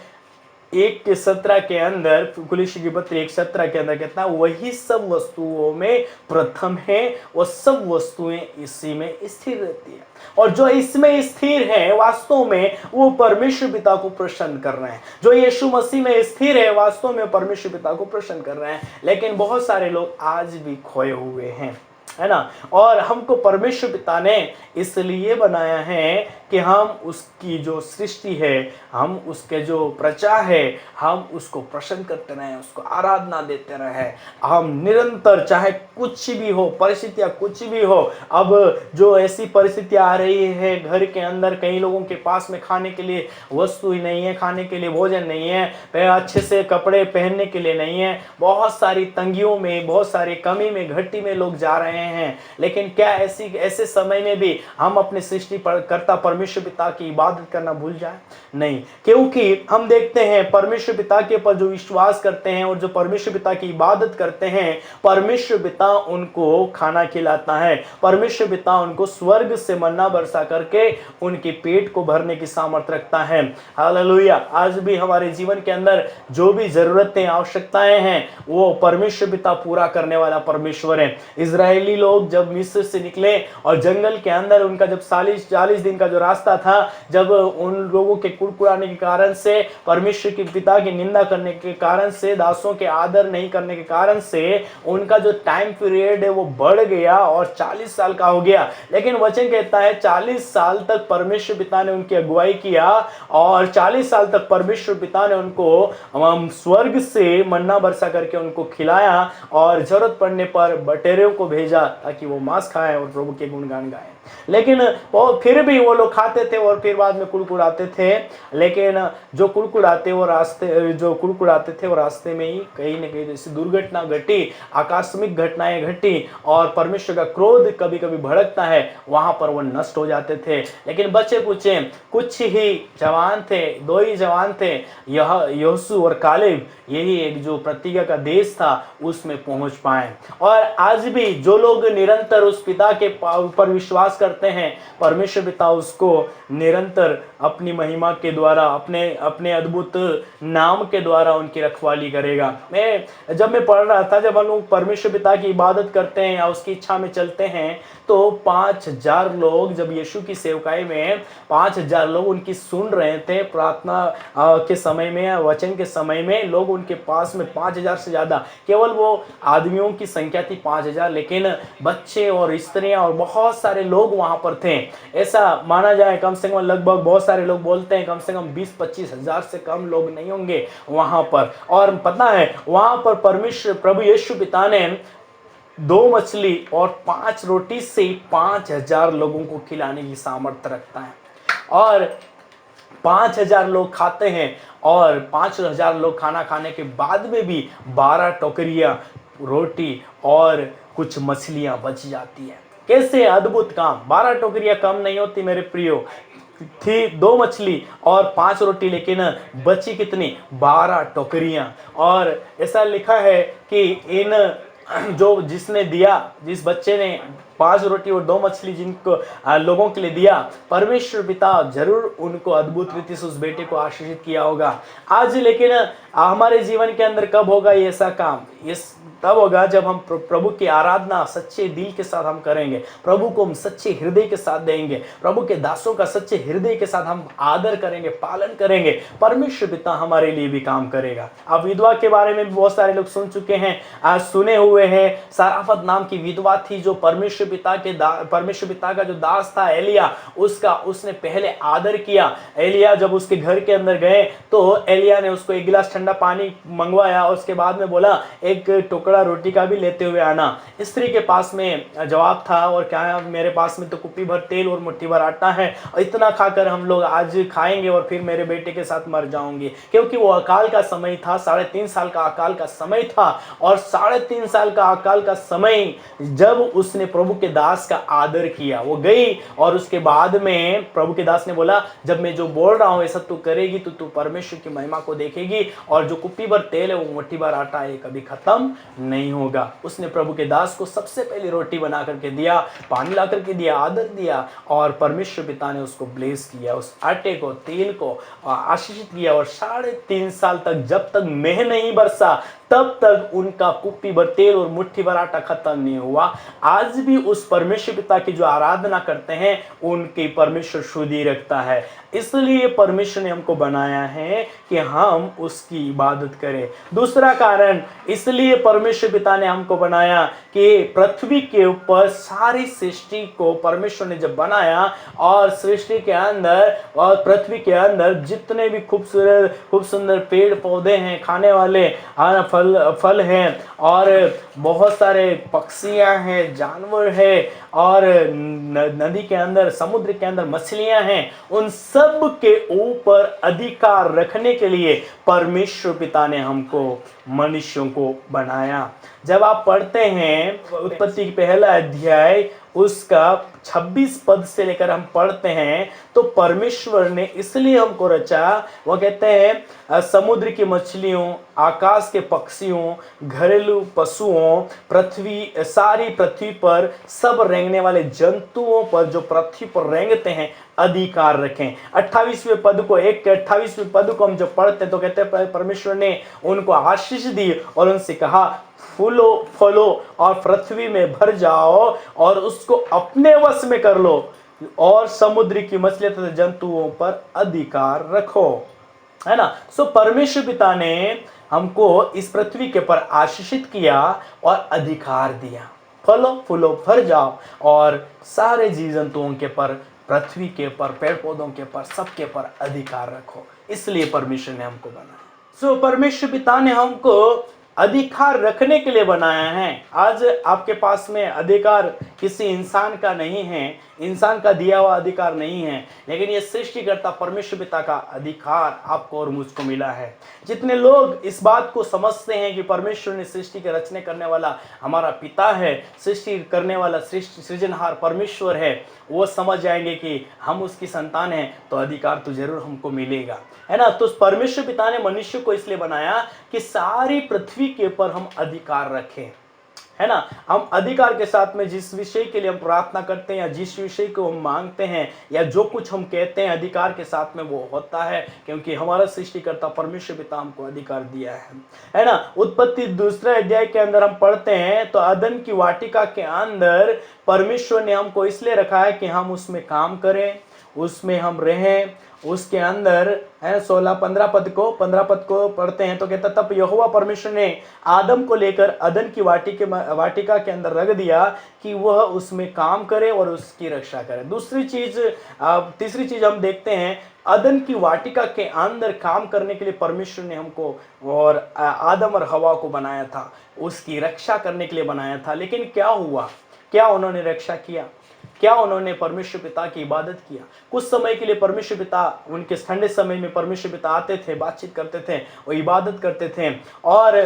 1:17 के अंदर, कुलिस्सी की पत्री 1:17 के अंदर कहता है, वही सब वस्तुओं में प्रथम है, वह सब वस्तुएं इसी में स्थिर रहती है। और जो इसमें स्थिर है वास्तव में वो परमेश्वर पिता को प्रसन्न कर रहे हैं। जो यीशु मसीह में स्थिर है वास्तव में परमेश्वर पिता को प्रसन्न कर रहे हैं। लेकिन बहुत सारे लोग आज भी खोए हुए हैं, है ना। और हमको परमेश्वर पिता ने इसलिए बनाया है कि हम उसकी जो सृष्टि है, हम उसके जो प्रजा है, हम उसको प्रसन्न करते रहें, उसको आराधना देते रहें। हम निरंतर, चाहे कुछ भी हो, परिस्थितियां कुछ भी हो, अब जो ऐसी परिस्थितियां आ रही है घर के अंदर, कई लोगों के पास में खाने के लिए वस्तु ही नहीं है, खाने के लिए भोजन नहीं है, अच्छे से कपड़े पहनने के लिए नहीं है, बहुत सारी तंगियों में, बहुत सारी कमी में, घटी में लोग जा रहे हैं। लेकिन क्या ऐसे समय में भी हम अपने सृष्टि कर्ता परमेश्वर पिता की इबादत करना भूल जाए? नहीं, क्योंकि हम देखते हैं परमेश्वर पिता के ऊपर जो विश्वास करते हैं और जो परमेश्वर पिता की इबादत करते हैं, परमेश्वर पिता उनको खाना खिलाता है। परमेश्वर पिता उनको स्वर्ग से मन्ना बरसा करके उनके पेट को भरने की सामर्थ्य रखता है। हालेलुया। आज भी हमारे जीवन के अंदर जो भी जरूरतें, आवश्यकताएं हैं, वो परमेश्वर पिता पूरा करने वाला परमेश्वर है। इजरायली लोग जब मिस्र से निकले और जंगल के अंदर उनका जब 40 दिन का जो रास्ता था, जब उन लोगों के कुड़कुड़ाने के कारण से, परमेश्वर के पिता की निंदा करने के कारण से, दासों के आदर नहीं करने के कारण से उनका जो टाइम पीरियड है वो बढ़ गया और 40 साल का हो गया। लेकिन वचन कहता है 40 साल तक परमेश्वर पिता ने उनकी अगुवाई किया और 40 साल तक परमेश्वर पिता ने उनको स्वर्ग से मन्ना बरसा करके उनको खिलाया और जरूरत पड़ने पर बटेरों को भेजा ताकि वो मांस खाएं और प्रभु के गुणगान गाएं। लेकिन वो फिर भी वो लोग खाते थे और फिर बाद में कुड़कुड़ाते थे। लेकिन जो कुड़कुड़ाते थे वो रास्ते में ही कहीं न कहीं जैसी दुर्घटना घटी, आकस्मिक घटनाएं घटी और परमेश्वर का क्रोध कभी कभी भड़कता है, वहां पर वो नष्ट हो जाते थे। लेकिन बचे कुचे कुछ ही जवान थे, 2 ही जवान थे, यहोशू और कालेब, यही एक जो प्रतिज्ञा का देश था उसमें पहुंच पाए। और आज भी जो लोग निरंतर उस पिता के ऊपर विश्वास करते हैं, परमेश्वर पिता उसको निरंतर अपनी महिमा के द्वारा, अपने अद्भुत नाम के द्वारा उनकी रखवाली करेगा। जब मैं पढ़ रहा था, जब हम लोग परमेश्वर पिता की इबादत करते हैं या उसकी इच्छा में चलते हैं तो 5000 लोग, जब यीशु की सेवकाई में 5000 लोग उनकी सुन रहे थे, प्रार्थना के समय में, वचन के समय में लोग उनके पास में 5000 से ज्यादा, केवल वो आदमियों की संख्या थी 5000, लेकिन बच्चे और स्त्रियां और बहुत सारे लोग लोग वहां पर थे। ऐसा माना जाए कम से कम लगभग बहुत सारे लोग बोलते हैं कम से कम 20-25 हजार से कम लोग नहीं होंगे वहां पर। और पता है वहां पर परमेश्वर प्रभु यीशु पिता ने 2 मछली और 5 रोटी से 5,000 लोगों को खिलाने की सामर्थ्य रखता है। और 5,000 लोग खाते हैं और 5,000 लोग खाना खाने के बाद में भी 12 टोकरियां रोटी और कुछ मछलियां बच जाती है। कैसे अद्भुत काम! 12 टोकरियां कम नहीं होती मेरे प्रियो। थी 2 मछली और 5 रोटी, लेकिन बची कितनी? 12 टोकरियां। और ऐसा लिखा है कि इन जो जिसने दिया, जिस बच्चे ने 5 रोटी और 2 मछली जिनको लोगों के लिए दिया, परमेश्वर पिता जरूर उनको अद्भुत रीति से उस बेटे को आशीषित किया होगा आज। लेकिन हमारे जीवन के अंदर कब होगा ये ऐसा काम? इस तब होगा जब हम प्रभु की आराधना सच्चे दिल के साथ हम करेंगे, प्रभु को हम सच्चे हृदय के साथ देंगे, प्रभु के दासों का सच्चे हृदय के साथ हम आदर करेंगे, पालन करेंगे, परमेश्वर पिता हमारे लिए भी काम करेगा। अब विधवा के बारे में भी बहुत सारे लोग सुन चुके हैं, आज सुने हुए हैं। साराफत नाम की विधवा थी जो परमेश्वर पिता का जो दास था एलिया, उसने पहले आदर किया। एलिया जब उसके घर के अंदर गए तो एलिया ने उसको 1 गिलास ठंडा पानी मंगवाया और उसके बाद में बोला एक टुकड़ा रोटी का भी लेते हुए आना। स्त्री के पास में जवाब था, और क्या मेरे पास में तो कुप्पी भर तेल और मुट्ठी भर आटा है, और इतना खाकर हम लोग आज खाएंगे और फिर मेरे बेटे के साथ मर जाऊंगी। क्योंकि वो अकाल का समय था, 3.5 साल का अकाल का समय था। और 3.5 साल का अकाल का समय जब उसने प्रभु के दास का आदर किया, वो गई और उसके बाद में प्रभु के दास ने बोला जब मैं जो बोल रहा हूं ऐसा तू करेगी तो तू परमेश्वर की महिमा को देखेगी, और जो कुप्पी भर तेल है वो मुट्ठी भर आटा है कभी खत्म नहीं होगा। उसने प्रभु के दास को सबसे पहले रोटी बना करके दिया, पानी ला करके दिया, आदर दिया, और परमेश्वर पिता ने उसको ब्लेस किया, उस आटे को, तेल को आशीषित किया। और 3.5 साल तक जब तक मेह नहीं बरसा तब तक उनका कुप्पी भर तेल और मुट्ठी भर आटा खत्म नहीं हुआ। आज भी उस परमेश्वर पिता की जो आराधना करते हैं उनकी परमेश्वर शुद्धि रखता है। इसलिए परमेश्वर ने हमको बनाया है कि हम उसकी इबादत करें। दूसरा कारण इसलिए परमेश्वर पिता ने हमको बनाया कि पृथ्वी के ऊपर सारी सृष्टि को परमेश्वर ने जब बनाया, और सृष्टि के अंदर और पृथ्वी के अंदर जितने भी खूब सुंदर पेड़ पौधे हैं, खाने वाले फल हैं, और बहुत सारे पक्षियां हैं, जानवर हैं, और नदी के अंदर, समुद्र के अंदर मछलियां हैं, उन सब के ऊपर अधिकार रखने के लिए परमेश्वर पिता ने हमको मनुष्यों को बनाया। जब आप पढ़ते हैं उत्पत्ति की पहला अध्याय उसका 26 पद से लेकर हम पढ़ते हैं तो परमेश्वर ने इसलिए हमको रचा, वो कहते हैं समुद्र की मछलियों, आकाश के पक्षियों, घरेलू पशुओं, सारी पृथ्वी पर सब रेंगने वाले जंतुओं पर जो पृथ्वी पर रेंगते हैं अधिकार रखें। 28वें पद को हम जब पढ़ते हैं तो कहते हैं परमेश्वर ने उनको आशीष दी और उनसे कहा फूलो फलो और पृथ्वी में भर जाओ और उसको अपने वश में कर लो, और समुद्र की मछलियों तथा जंतुओं पर अधिकार रखो। है ना? सो परमेश्वर पिता ने हमको इस पृथ्वी के पर आशीषित किया और अधिकार दिया, फलो फूलो भर जाओ और सारे जीव जंतुओं के पर, पृथ्वी के पर, पेड़ पौधों के पर, सबके पर अधिकार रखो। इसलिए परमेश्वर ने हमको बनाया। सो परमेश्वर पिता ने हमको अधिकार रखने के लिए बनाया है। आज आपके पास में अधिकार किसी इंसान का नहीं है, इंसान का दिया हुआ अधिकार नहीं है, लेकिन ये सृष्टिकर्ता परमेश्वर पिता का अधिकार आपको और मुझको मिला है। जितने लोग इस बात को समझते हैं कि परमेश्वर ने सृष्टि के रचने करने वाला हमारा पिता है, सृष्टि करने वाला सृजनहार परमेश्वर है, वो समझ जाएंगे कि हम उसकी संतान हैं, तो अधिकार तो जरूर हमको मिलेगा। है ना? तो परमेश्वर पिता ने मनुष्य को इसलिए बनाया कि सारी पृथ्वी के ऊपर हम अधिकार रखें। है ना? हम अधिकार के साथ में जिस विषय के लिए हम प्रार्थना करते हैं या जिस विषय को हम मांगते हैं या जो कुछ हम कहते हैं, अधिकार के साथ में वो होता है, क्योंकि हमारा सृष्टिकर्ता परमेश्वर पिता हमको अधिकार दिया है ना? उत्पत्ति 2 अध्याय के अंदर हम पढ़ते हैं तो अदन की वाटिका के अंदर परमेश्वर ने हमको इसलिए रखा है कि हम उसमें काम करें, उसमें हम रहें उसके अंदर है 15 पद को पढ़ते हैं तो कहता तब यहोवा परमेश्वर ने आदम को लेकर अदन की वाटिका के अंदर रख दिया कि वह उसमें काम करे और उसकी रक्षा करे। तीसरी चीज हम देखते हैं, अदन की वाटिका के अंदर काम करने के लिए परमेश्वर ने हमको और आदम और हवा को बनाया था, उसकी रक्षा करने के लिए बनाया था। लेकिन क्या हुआ? क्या उन्होंने रक्षा किया? क्या उन्होंने परमेश्वर पिता की इबादत किया? कुछ समय के लिए परमेश्वर पिता, उनके ठंडे समय में परमेश्वर पिता आते थे, बातचीत करते थे और इबादत करते थे, और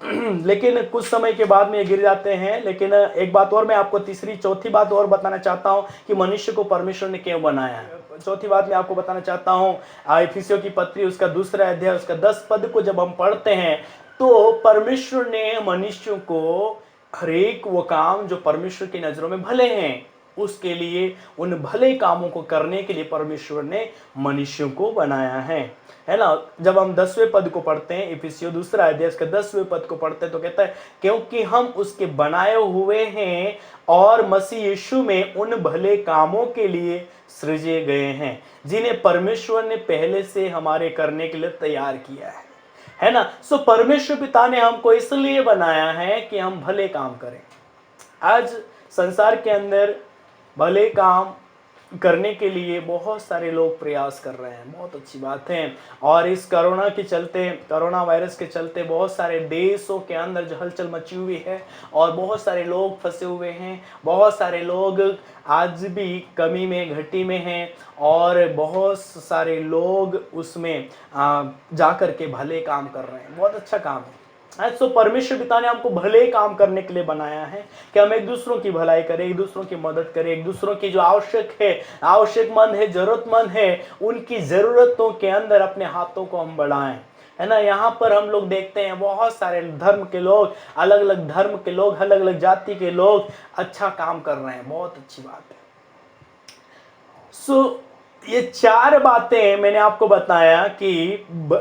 लेकिन कुछ समय के बाद में ये गिर जाते हैं। लेकिन एक बात और मैं आपको चौथी बात और बताना चाहता हूं कि मनुष्य को परमेश्वर ने क्यों बनाया है। चौथी बात मैं आपको बताना चाहता हूं, इफिसियों की पत्री उसका 2 अध्याय उसका 10 पद को जब हम पढ़ते हैं तो परमेश्वर ने मनुष्य को हर एक वो काम जो परमेश्वर की नजरों में भले हैं, उसके लिए, उन भले कामों को करने के लिए परमेश्वर ने मनुष्य को बनाया है ना। जब हम 10वें पद को पढ़ते हैं, इफिसियों 2 अध्याय उसके 10वें पद को पढ़ते हैं तो कहता है क्योंकि हम उसके बनाए हुए हैं और मसीह यीशु में उन भले कामों के लिए सृजे गए हैं जिन्हें परमेश्वर ने पहले से हमारे करने के लिए तैयार किया है ना। सो परमेश्वर पिता ने हमको इसलिए बनाया है कि हम भले काम करें। आज संसार के अंदर भले काम करने के लिए बहुत सारे लोग प्रयास कर रहे हैं, बहुत अच्छी बात है। और इस कोरोना वायरस के चलते बहुत सारे देशों के अंदर जो हलचल मची हुई है और बहुत सारे लोग फंसे हुए हैं, बहुत सारे लोग आज भी कमी में घटी में हैं और बहुत सारे लोग उसमें जा कर के भले काम कर रहे हैं। बहुत अच्छा काम है। तो परमेश्वर पिता ने हमको भले काम करने के लिए बनाया है कि हम एक दूसरों की भलाई करें, एक दूसरों की मदद करें, एक दूसरों की जो आवश्यकमंद है, जरूरतमंद है, उनकी जरूरतों के अंदर अपने हाथों को हम बढ़ाएं, है ना। यहाँ पर हम लोग देखते हैं बहुत सारे धर्म के लोग, अलग अलग धर्म के लोग, अलग अलग जाति के लोग अच्छा काम कर रहे हैं, बहुत अच्छी बात है। ये 4 बातें मैंने आपको बताया कि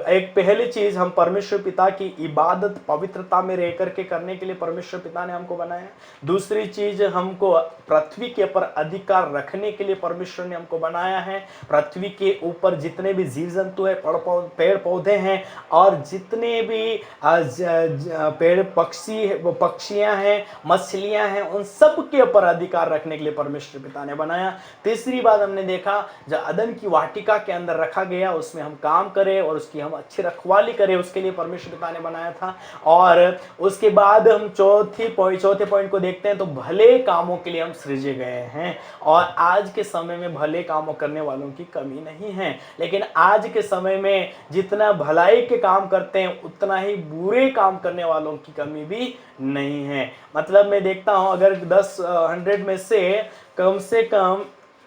एक पहली चीज, हम परमेश्वर पिता की इबादत पवित्रता में रह करके करने के लिए परमेश्वर पिता ने हमको बनाया। दूसरी चीज, हमको पृथ्वी के ऊपर अधिकार रखने के लिए परमेश्वर ने हमको बनाया है। पृथ्वी के ऊपर जितने भी जीव जंतु है, पेड़ पौधे हैं और जितने भी पेड़ पक्षियां हैं, मछलियां हैं, उन सब के ऊपर अधिकार रखने के लिए परमेश्वर पिता ने बनाया। तीसरी बात हमने देखा, जब अदन की वाटिका के अंदर रखा गया, उसमें हम काम करें और उसकी हम अच्छी रखवाली करें, उसके लिए परमेश्वर पिता ने बनाया था। और उसके बाद हम चौथे पॉइंट को देखते हैं तो भले कामों के लिए हम सृजे गए हैं। और आज के समय में भले कामों करने वालों की कमी नहीं है, लेकिन आज के समय में जितना भलाई के काम करते हैं उतना ही बुरे काम करने वालों की कमी भी नहीं है। मतलब मैं देखता हूं, अगर 100 में से कम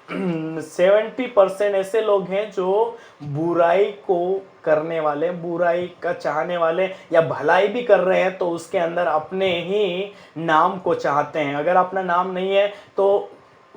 70% ऐसे लोग हैं जो बुराई को करने वाले, बुराई का चाहने वाले, या भलाई भी कर रहे हैं तो उसके अंदर अपने ही नाम को चाहते हैं। अगर अपना नाम नहीं है तो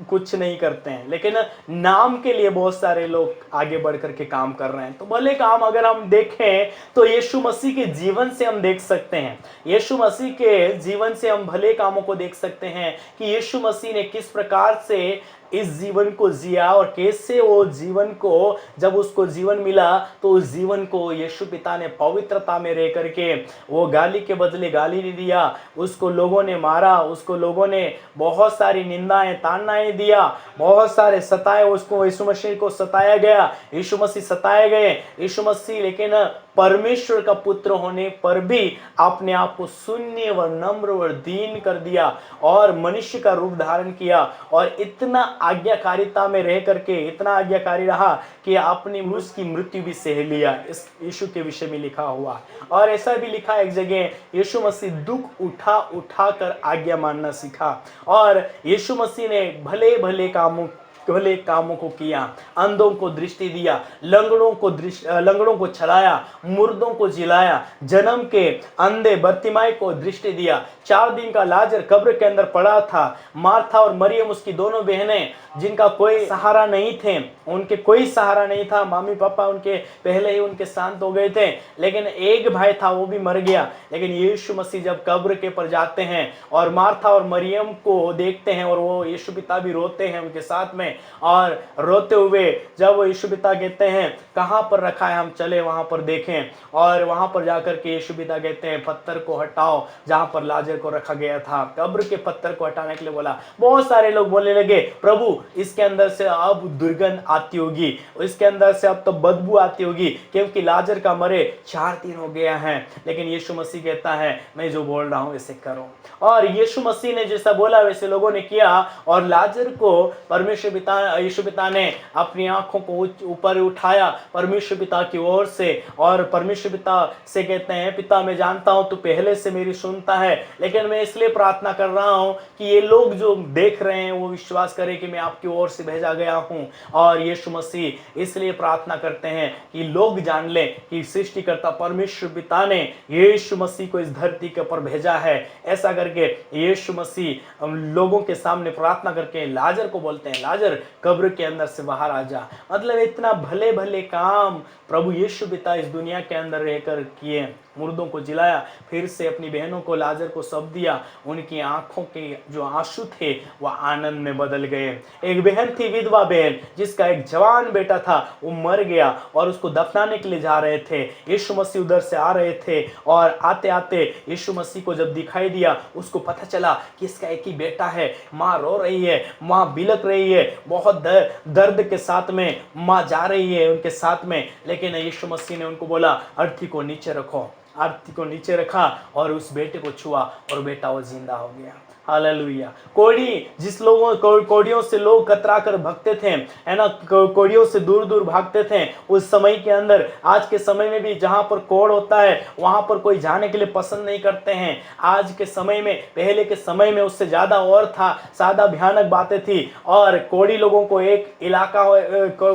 कुछ नहीं करते हैं, लेकिन नाम के लिए बहुत सारे लोग आगे बढ़ करके काम कर रहे हैं। तो भले काम अगर हम देखें तो यीशु मसीह के जीवन से हम देख सकते हैं, यीशु मसीह के जीवन से हम भले कामों को देख सकते हैं कि यीशु मसीह ने किस प्रकार से इस जीवन को जिया और कैसे वो जीवन को, जब उसको जीवन मिला तो उस जीवन को यीशु पिता ने पवित्रता में रह करके, वो गाली के बदले गाली नहीं दिया, उसको लोगों ने मारा, उसको लोगों ने बहुत सारी निंदाएं ताड़नाएं दिया, बहुत सारे सताए, उसको यीशु मसीह को सताया गया, यीशु मसीह सताए गए, यीशु मसीह लेकिन परमेश्वर का पुत्र होने पर भी अपने आप को शून्य व नम्र व दीन कर दिया और मनुष्य का रूप धारण किया और इतना आज्ञाकारिता में रह करके इतना आज्ञाकारी रहा कि अपनी उसकी मृत्यु भी सह लिया। इस यीशु के विषय में लिखा हुआ, और ऐसा भी लिखा एक जगह, यीशु मसीह दुख उठा कर आज्ञा मानना सीखा। और यीशु मसीह ने भले भले कामों को किया, अंधों को दृष्टि दिया, लंगड़ों को चलाया, मुर्दों को जिलाया, जन्म के अंधे बर्तिमाई को दृष्टि दिया। 4 दिन का लाजर कब्र के अंदर पड़ा था। मार्था और मरियम उसकी दोनों बहनें, जिनका कोई सहारा नहीं थे, उनके कोई सहारा नहीं था, मम्मी पापा उनके पहले ही उनके शांत हो गए थे, लेकिन एक भाई था वो भी मर गया। लेकिन यीशु मसीह जब कब्र के पर जाते हैं और मार्था और मरियम को देखते हैं और वो यीशु पिता भी रोते हैं उनके साथ में, हैं और रोते हुए जब वो यीशु पिता कहते हैं कहाँ पर रखा है, हम चले वहाँ पर देखें, और वहाँ पर जाकर के यीशु पिता कहते हैं पत्थर को हटाओ जहाँ पर लाजर को रखा गया था। कब्र के पत्थर को हटाने के लिए बोला। बहुत सारे लोग बोलने लगे प्रभु इसके अंदर से अब दुर्गंध आती होगी, इसके अंदर से अब तो बदबू आती होगी, क्योंकि लाजर का मरे 4 दिन हो गया है। लेकिन यीशु मसीह कहता है मैं जो बोल रहा हूँ वैसे करो। और यीशु मसीह ने जैसा बोला वैसे लोगों ने किया, और लाजर को परमेश्वर पिता यीशु पिता ने अपनी आंखों को ऊपर उठाया परमेश्वर पिता की ओर से, और परमेश्वर पिता से कहते हैं पिता मैं जानता हूं तू पहले से मेरी सुनता है, लेकिन मैं इसलिए प्रार्थना कर रहा हूं कि ये लोग जो देख रहे हैं वो विश्वास करें कि मैं आपकी ओर से भेजा गया हूं। और यीशु मसीह इसलिए प्रार्थना करते हैं कि लोग जान लें कि सृष्टिकर्ता परमेश्वर पिता ने यीशु मसीह को इस धरती के ऊपर भेजा है। ऐसा करके यीशु मसीह लोगों के सामने प्रार्थना करके लाजर को बोलते हैं लाजर कब्र के अंदर से बाहर आ जा। मतलब इतना भले भले काम प्रभु यीशु पिता इस दुनिया के अंदर रहकर किए। मुर्दों को जिलाया, फिर से अपनी बहनों को लाजर को सब दिया, उनकी आंखों के जो आंसू थे वह आनंद में बदल गए। एक बहन थी विधवा बहन जिसका एक जवान बेटा था, वो मर गया और उसको दफनाने के लिए जा रहे थे। यीशु मसीह उधर से आ रहे थे और आते आते यीशु मसीह को जब दिखाई दिया उसको पता चला कि इसका एक ही बेटा है। माँ रो रही है, माँ बिलक रही है, बहुत दर्द के साथ में माँ जा रही है उनके साथ में। लेकिन यीशु मसीह ने उनको बोला अर्थी को नीचे रखो। आरती को नीचे रखा और उस बेटे को छुआ और बेटा वो जिंदा हो गया। हालेलुया। कोड़ी जिस लोगों कोड़ियों से लोग कतरा कर भागते थे, है ना, कोड़ियों से दूर दूर भागते थे उस समय के अंदर। आज के समय में भी जहां पर कोड़ होता है वहां पर कोई जाने के लिए पसंद नहीं करते हैं। आज के समय में, पहले के समय में उससे ज्यादा और था, ज्यादा भयानक बातें थी। और कोड़ी लोगों को एक इलाका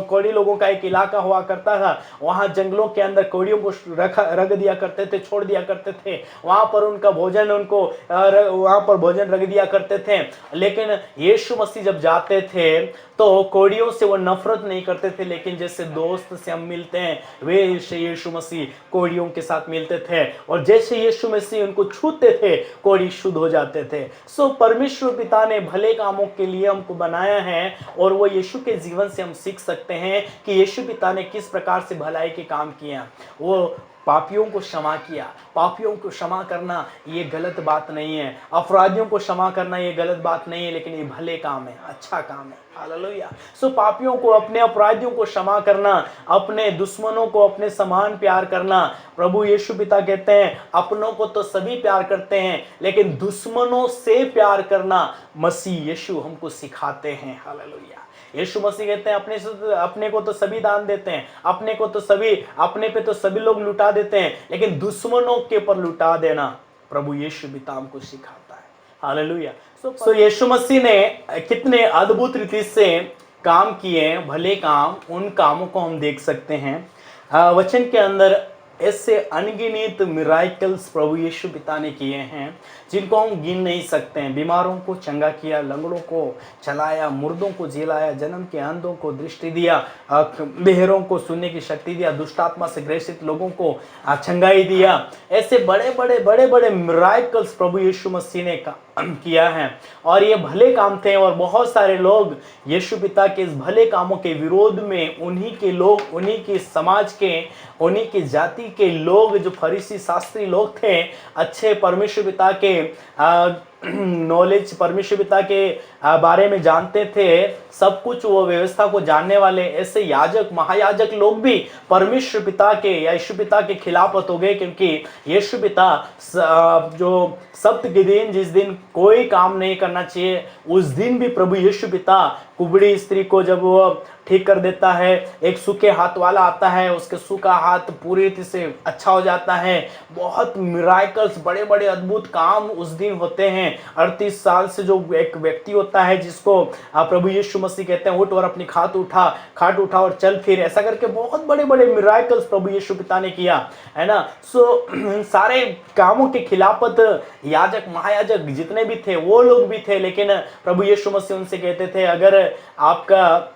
कोड़ी लोगों का एक इलाका हुआ करता था, वहां जंगलों के अंदर कोड़ियों को रख दिया करते थे, छोड़ दिया करते थे। वहां पर उनका भोजन उनको वहां पर भोजन रख दिया करते थे। लेकिन यीशु मसीह जब जाते थे तो कोड़ियों से वो नफरत नहीं करते थे, लेकिन जैसे दोस्त से हम मिलते हैं वे यीशु मसीह कोड़ियों के साथ मिलते थे, और जैसे यीशु मसीह उनको छूते थे कोड़ी शुद्ध हो जाते थे। सो परमेश्वर पिता ने भले कामों के लिए हमको बनाया है, और वो यीशु के जीवन से हम सीख सकते हैं कि यीशु पिता ने किस प्रकार से भलाई के काम किया। वो पापियों को क्षमा किया। पापियों को क्षमा करना ये गलत बात नहीं है, अपराधियों को क्षमा करना ये गलत बात नहीं है, लेकिन ये भले काम है, अच्छा काम है। हालेलुया। सो पापियों को, अपने अपराधियों को क्षमा करना, अपने दुश्मनों को अपने समान प्यार करना। प्रभु यीशु पिता कहते हैं अपनों को तो सभी प्यार करते हैं, लेकिन दुश्मनों से प्यार करना मसीह यीशु हमको सिखाते हैं। हालेलुया। यीशु मसीह कहते हैं अपने को तो सभी दान देते हैं, अपने को तो सभी, अपने पे तो सभी लोग लुटा देते हैं, लेकिन दुश्मनों के ऊपर लुटा देना प्रभु यीशु पिता हमको सिखाता है। हालेलुया। सो यीशु मसीह ने कितने अद्भुत रीति से काम किए, भले काम, उन कामों को हम देख सकते हैं वचन के अंदर। ऐसे अनगिनत मिराकल्स प्रभु यीशु पिता ने किए हैं जिनको हम गिन नहीं सकते हैं। बीमारों को चंगा किया, लंगड़ों को चलाया, मुर्दों को जिलाया, जन्म के अंधों को दृष्टि दिया, बहरों को सुनने की शक्ति दिया, दुष्टात्मा से ग्रसित लोगों को चंगाई दिया। ऐसे बड़े बड़े मिराकल्स प्रभु यीशु मसीह ने किया है, और ये भले काम थे। और बहुत सारे लोग यीशु पिता के इस भले कामों के विरोध में, उन्हीं के लोग, उन्हीं के समाज के, उन्हीं की जाति के लोग जो फरीसी शास्त्री लोग थे, अच्छे परमेश्वर पिता के नॉलेज, परमेश्वर पिता के बारे में जानते थे, सब कुछ वो व्यवस्था को जानने वाले ऐसे याजक, महायाजक लोग भी परमेश्वर पिता के या यीशु पिता के खिलाफत हो गए। क्योंकि यीशु पिता जो सप्त के दिन, जिस दिन कोई काम नहीं करना चाहिए, उस दिन भी प्रभु यीशु पिता कुबड़ी स्त्री को जब वो ठीक कर देता है, एक सूखे हाथ वाला आता है, उसके सूखा हाथ पूरी रीति से अच्छा हो जाता है। बहुत मिराकल्स, बड़े बड़े अद्भुत काम उस दिन होते हैं। 38 साल से जो एक व्यक्ति होता है जिसको प्रभु यीशु मसीह कहते हैं उठ और अपनी खाट उठा और चल फिर, ऐसा करके बहुत बड़े बड़े मिराकल्स प्रभु यीशु पिता ने किया, है ना। सो सारे कामों के खिलाफत याजक, महायाजक जितने भी थे वो लोग भी थे, लेकिन प्रभु यीशु मसीह उनसे कहते थे अगर आपका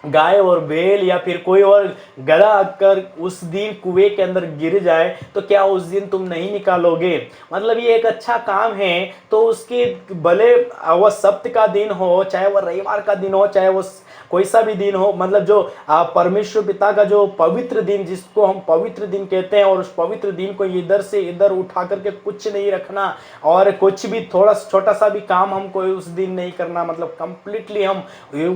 गाय और बैल या फिर कोई और गधा अगर उस दिन कुएं के अंदर गिर जाए तो क्या उस दिन तुम नहीं निकालोगे? मतलब ये एक अच्छा काम है, तो उसके भले वह सप्त का दिन हो, चाहे वह रविवार का दिन हो, चाहे वो कोई सा भी दिन हो, मतलब जो परमेश्वर पिता का जो पवित्र दिन, जिसको हम पवित्र दिन कहते हैं, और उस पवित्र दिन को इधर से इधर उठा करके कुछ नहीं रखना, और कुछ भी थोड़ा छोटा सा भी काम हमको उस दिन नहीं करना। मतलब कंप्लीटली हम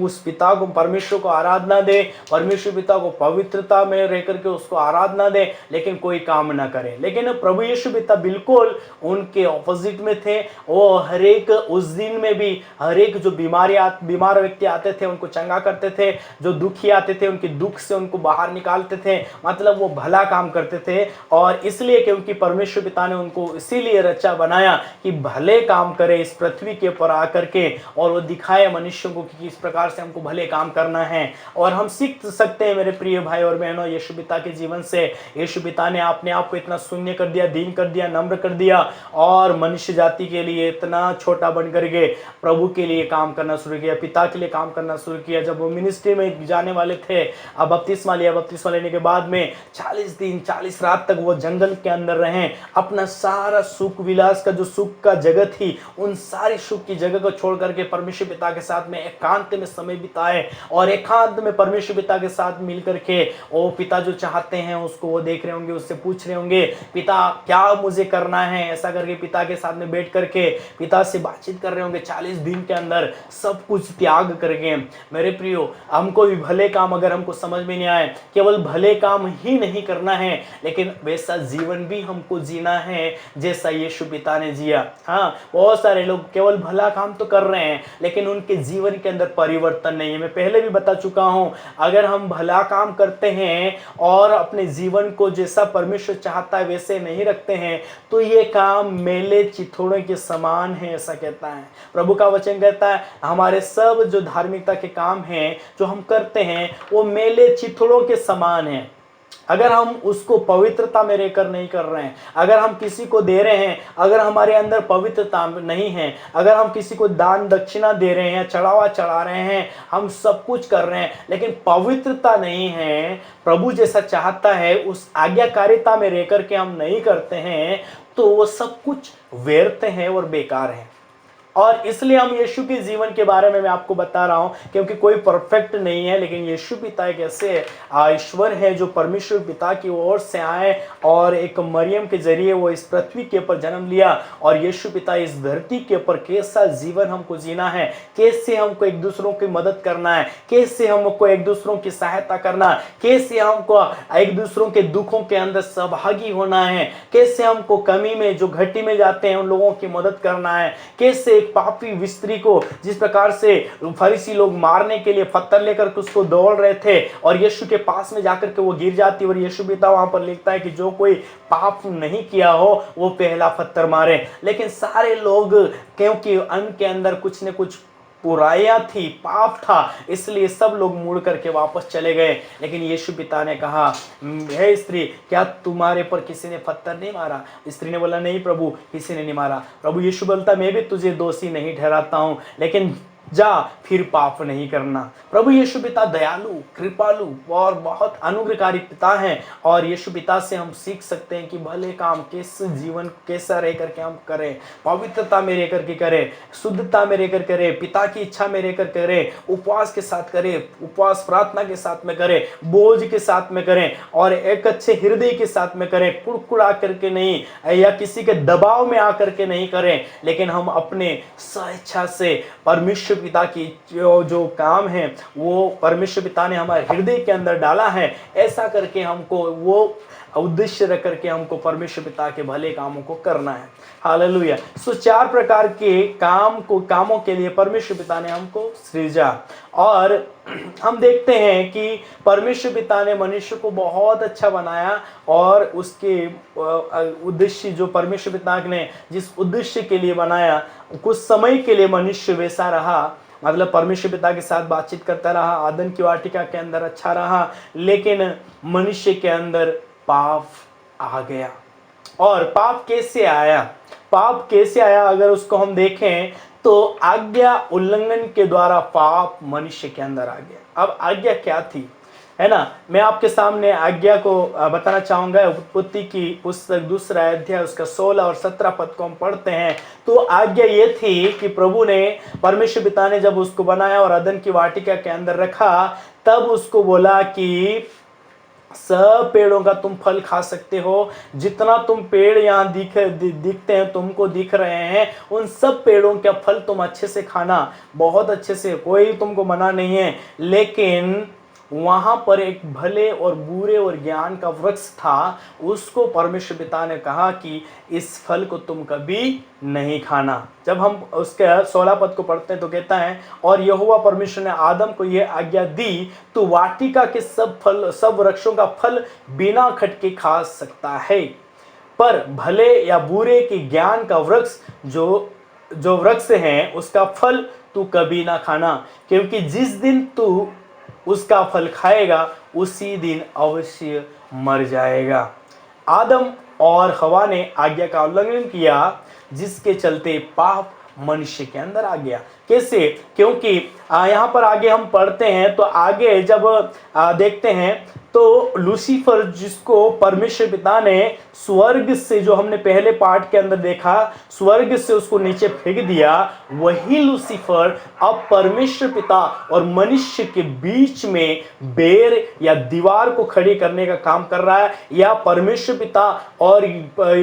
उस पिता को, परमेश्वर को आराधना दे, परमेश्वर पिता को पवित्रता में रह करके उसको आराधना दे, लेकिन कोई काम ना करें। लेकिन प्रभु यीशु पिता बिल्कुल उनके ऑपोजिट में थे। वो हर एक उस दिन में भी हर एक जो बीमार व्यक्ति आते थे उनको चंगा करते थे, जो दुखी आते थे उनके दुख से उनको बाहर निकालते थे। मतलब वो भला काम करते थे, और इसलिए क्योंकि परमेश्वर पिता ने उनको इसीलिए रचा बनाया कि भले काम करे इस पृथ्वी के ऊपर आकर के, और वो दिखाए मनुष्यों को कि किस प्रकार से हमको भले काम करना है। और हम सीख सकते हैं मेरे प्रिय भाई और बहनों यीशु पिता के जीवन से। यीशु पिता ने अपने आप को इतना शून्य कर दिया, दीन कर दिया, नम्र कर दिया, और मनुष्य जाति के लिए इतना छोटा बन करके प्रभु के लिए काम करना शुरू किया, पिता के लिए काम करना शुरू किया। जब वो मिनिस्ट्री में जाने वाले थे, अब बपतिस्मा लिया, बपतिस्मा लेने के बाद में 40 दिन 40 रात तक वो जंगल के अंदर रहे। अपना सारा सुख विलास का जो सुख का जगह थी, उन सारी सुख की जगह को छोड़ करके परमेश्वर पिता के साथ में एकांत में समय बिताए, और एकांत में परमेश्वर पिता के साथ मिल करके वो पिता जो चाहते हैं उसको वो देख रहे होंगे, उससे पूछ रहे होंगे पिता क्या मुझे करना है, ऐसा करके पिता के साथ में बैठ करके पिता से बातचीत कर रहे होंगे। 40 दिन के अंदर सब कुछ त्याग करके। मेरे प्रियो, हमको भी भले काम अगर हमको समझ में नहीं आए, केवल भले काम ही नहीं करना है, लेकिन वैसा जीवन भी हमको जीना है जैसा यीशु पिता ने जिया। हाँ, बहुत सारे लोग केवल भला काम तो कर रहे हैं, लेकिन उनके जीवन के अंदर परिवर्तन नहीं है। मैं पहले भी बता चुका हूं, अगर हम भला काम करते हैं और अपने जीवन को जैसा परमेश्वर चाहता है वैसे नहीं रखते हैं, तो ये काम मेले चिथड़ों के समान है, ऐसा कहता है प्रभु का वचन। कहता है हमारे सब जो धार्मिकता के काम हैं जो हम करते हैं वो मेले चिथड़ों के समान है। अगर हम उसको पवित्रता में रहकर नहीं कर रहे हैं, अगर हम किसी को दे रहे हैं, अगर हमारे अंदर पवित्रता नहीं है, अगर हम किसी को दान दक्षिणा दे रहे हैं, चढ़ावा चढ़ा रहे हैं, हम सब कुछ कर रहे हैं, लेकिन पवित्रता नहीं है, प्रभु जैसा चाहता है उस आज्ञाकारिता में रहकर के हम नहीं करते हैं, तो वो सब कुछ व्यर्थ है और बेकार है। और इसलिए हम यीशु के जीवन के बारे में मैं आपको बता रहा हूं, क्योंकि कोई परफेक्ट नहीं है, लेकिन यीशु पिता एक ऐसे ईश्वर है जो परमेश्वर पिता की ओर से आए, और एक मरियम के जरिए वो इस पृथ्वी के ऊपर जन्म लिया। और यीशु पिता इस धरती के ऊपर कैसा जीवन हमको जीना है, कैसे हमको एक दूसरों की मदद करना है, कैसे हमको एक दूसरों की सहायता करना, कैसे हमको एक दूसरों के दुखों के अंदर सहभागी होना है, कैसे हमको कमी में जो घटी में जाते हैं उन लोगों की मदद करना है, कैसे पापी स्त्री को जिस प्रकार से फरीसी लोग मारने के लिए पत्थर लेकर उसको दौड़ रहे थे, और यीशु के पास में जाकर के वो गिर जाती, और यीशु पिता वहां पर लिखता है कि जो कोई पाप नहीं किया हो वो पहला पत्थर मारे। लेकिन सारे लोग, क्योंकि उनके अंदर कुछ न कुछ बुराइयां थी, पाप था, इसलिए सब लोग मुड़ करके वापस चले गए। लेकिन यीशु पिता ने कहा, हे स्त्री, क्या तुम्हारे पर किसी ने पत्थर नहीं मारा? स्त्री ने बोला, नहीं प्रभु, किसी ने नहीं मारा। प्रभु यीशु बोलता, मैं भी तुझे दोषी नहीं ठहराता हूं, लेकिन जा फिर पाप नहीं करना। प्रभु यीशु पिता दयालु, कृपालु और बहुत अनुग्रहकारी पिता हैं, और यीशु पिता से हम सीख सकते हैं कि भले काम कैसे जीवन कैसा रह करके हम करें, पवित्रता में रह करके करें, शुद्धता में रह कर करें, पिता की इच्छा में रह कर करें, उपवास के साथ करें, उपवास प्रार्थना के साथ में करें, बोझ के साथ में करें, और एक अच्छे हृदय के साथ में करें, कुड़कुड़ा करके नहीं, या किसी के दबाव में आकर के नहीं करें, लेकिन हम अपने स्वेच्छा से परमेश्वर पिता की जो काम है वो परमेश्वर पिता ने हमारे हृदय के अंदर डाला है, ऐसा करके हमको वो उद्देश्य रख करके हमको परमेश्वर पिता के भले कामों को करना है। हालेलुया। सो 4 प्रकार के कामों के लिए परमेश्वर पिता ने हमको सृजा, और हम देखते हैं कि परमेश्वर पिता ने मनुष्य को बहुत अच्छा बनाया, और उसके उद्देश्य जो परमेश्वर पिता ने जिस उद्देश्य के लिए बनाया, कुछ समय के लिए मनुष्य वैसा रहा, मतलब परमेश्वर पिता के साथ बातचीत करता रहा, आदन की वाटिका के अंदर अच्छा रहा, लेकिन मनुष्य के अंदर पाप आ गया। और पाप कैसे आया? पाप कैसे आया अगर उसको हम देखें तो आज्ञा उल्लंघन के द्वारा पाप मनुष्य के अंदर आ गया। अब आज्ञा क्या थी, है ना। मैं आपके सामने आज्ञा को बताना चाहूंगा। उत्पत्ति की पुस्तक दूसरा अध्याय उसका 16 और 17 पद को हम पढ़ते हैं। तो आज्ञा ये थी कि प्रभु ने, परमेश्वर पिता ने जब उसको बनाया और अदन की वाटिका के अंदर रखा, तब उसको बोला कि सब पेड़ों का तुम फल खा सकते हो, जितना तुम पेड़ यहाँ दिखते हैं, तुमको दिख रहे हैं, उन सब पेड़ों का फल तुम अच्छे से खाना, बहुत अच्छे से, कोई तुमको मना नहीं है। लेकिन वहां पर एक भले और बुरे और ज्ञान का वृक्ष था, उसको परमेश्वर पिता ने कहा कि इस फल को तुम कभी नहीं खाना। जब हम उसके 16 पद को पढ़ते हैं तो कहता है, और यहोवा परमेश्वर ने आदम को यह आज्ञा दी, तू वाटिका के सब वृक्षों का फल बिना खटके खा सकता है, पर भले या बुरे के ज्ञान का वृक्ष जो वृक्ष है उसका फल तू कभी ना खाना, क्योंकि जिस दिन तू उसका फल खाएगा उसी दिन अवश्य मर जाएगा। आदम और हवा ने आज्ञा का उल्लंघन किया, जिसके चलते पाप मनुष्य के अंदर आ गया। कैसे? क्योंकि यहाँ पर आगे हम पढ़ते हैं तो आगे जब देखते हैं तो लूसीफर, जिसको परमेश्वर पिता ने स्वर्ग से, जो हमने पहले पार्ट के अंदर देखा, स्वर्ग से उसको नीचे फेंक दिया, वही लूसीफर अब परमेश्वर पिता और मनुष्य के बीच में बेर या दीवार को खड़ी करने का काम कर रहा है। या परमेश्वर पिता और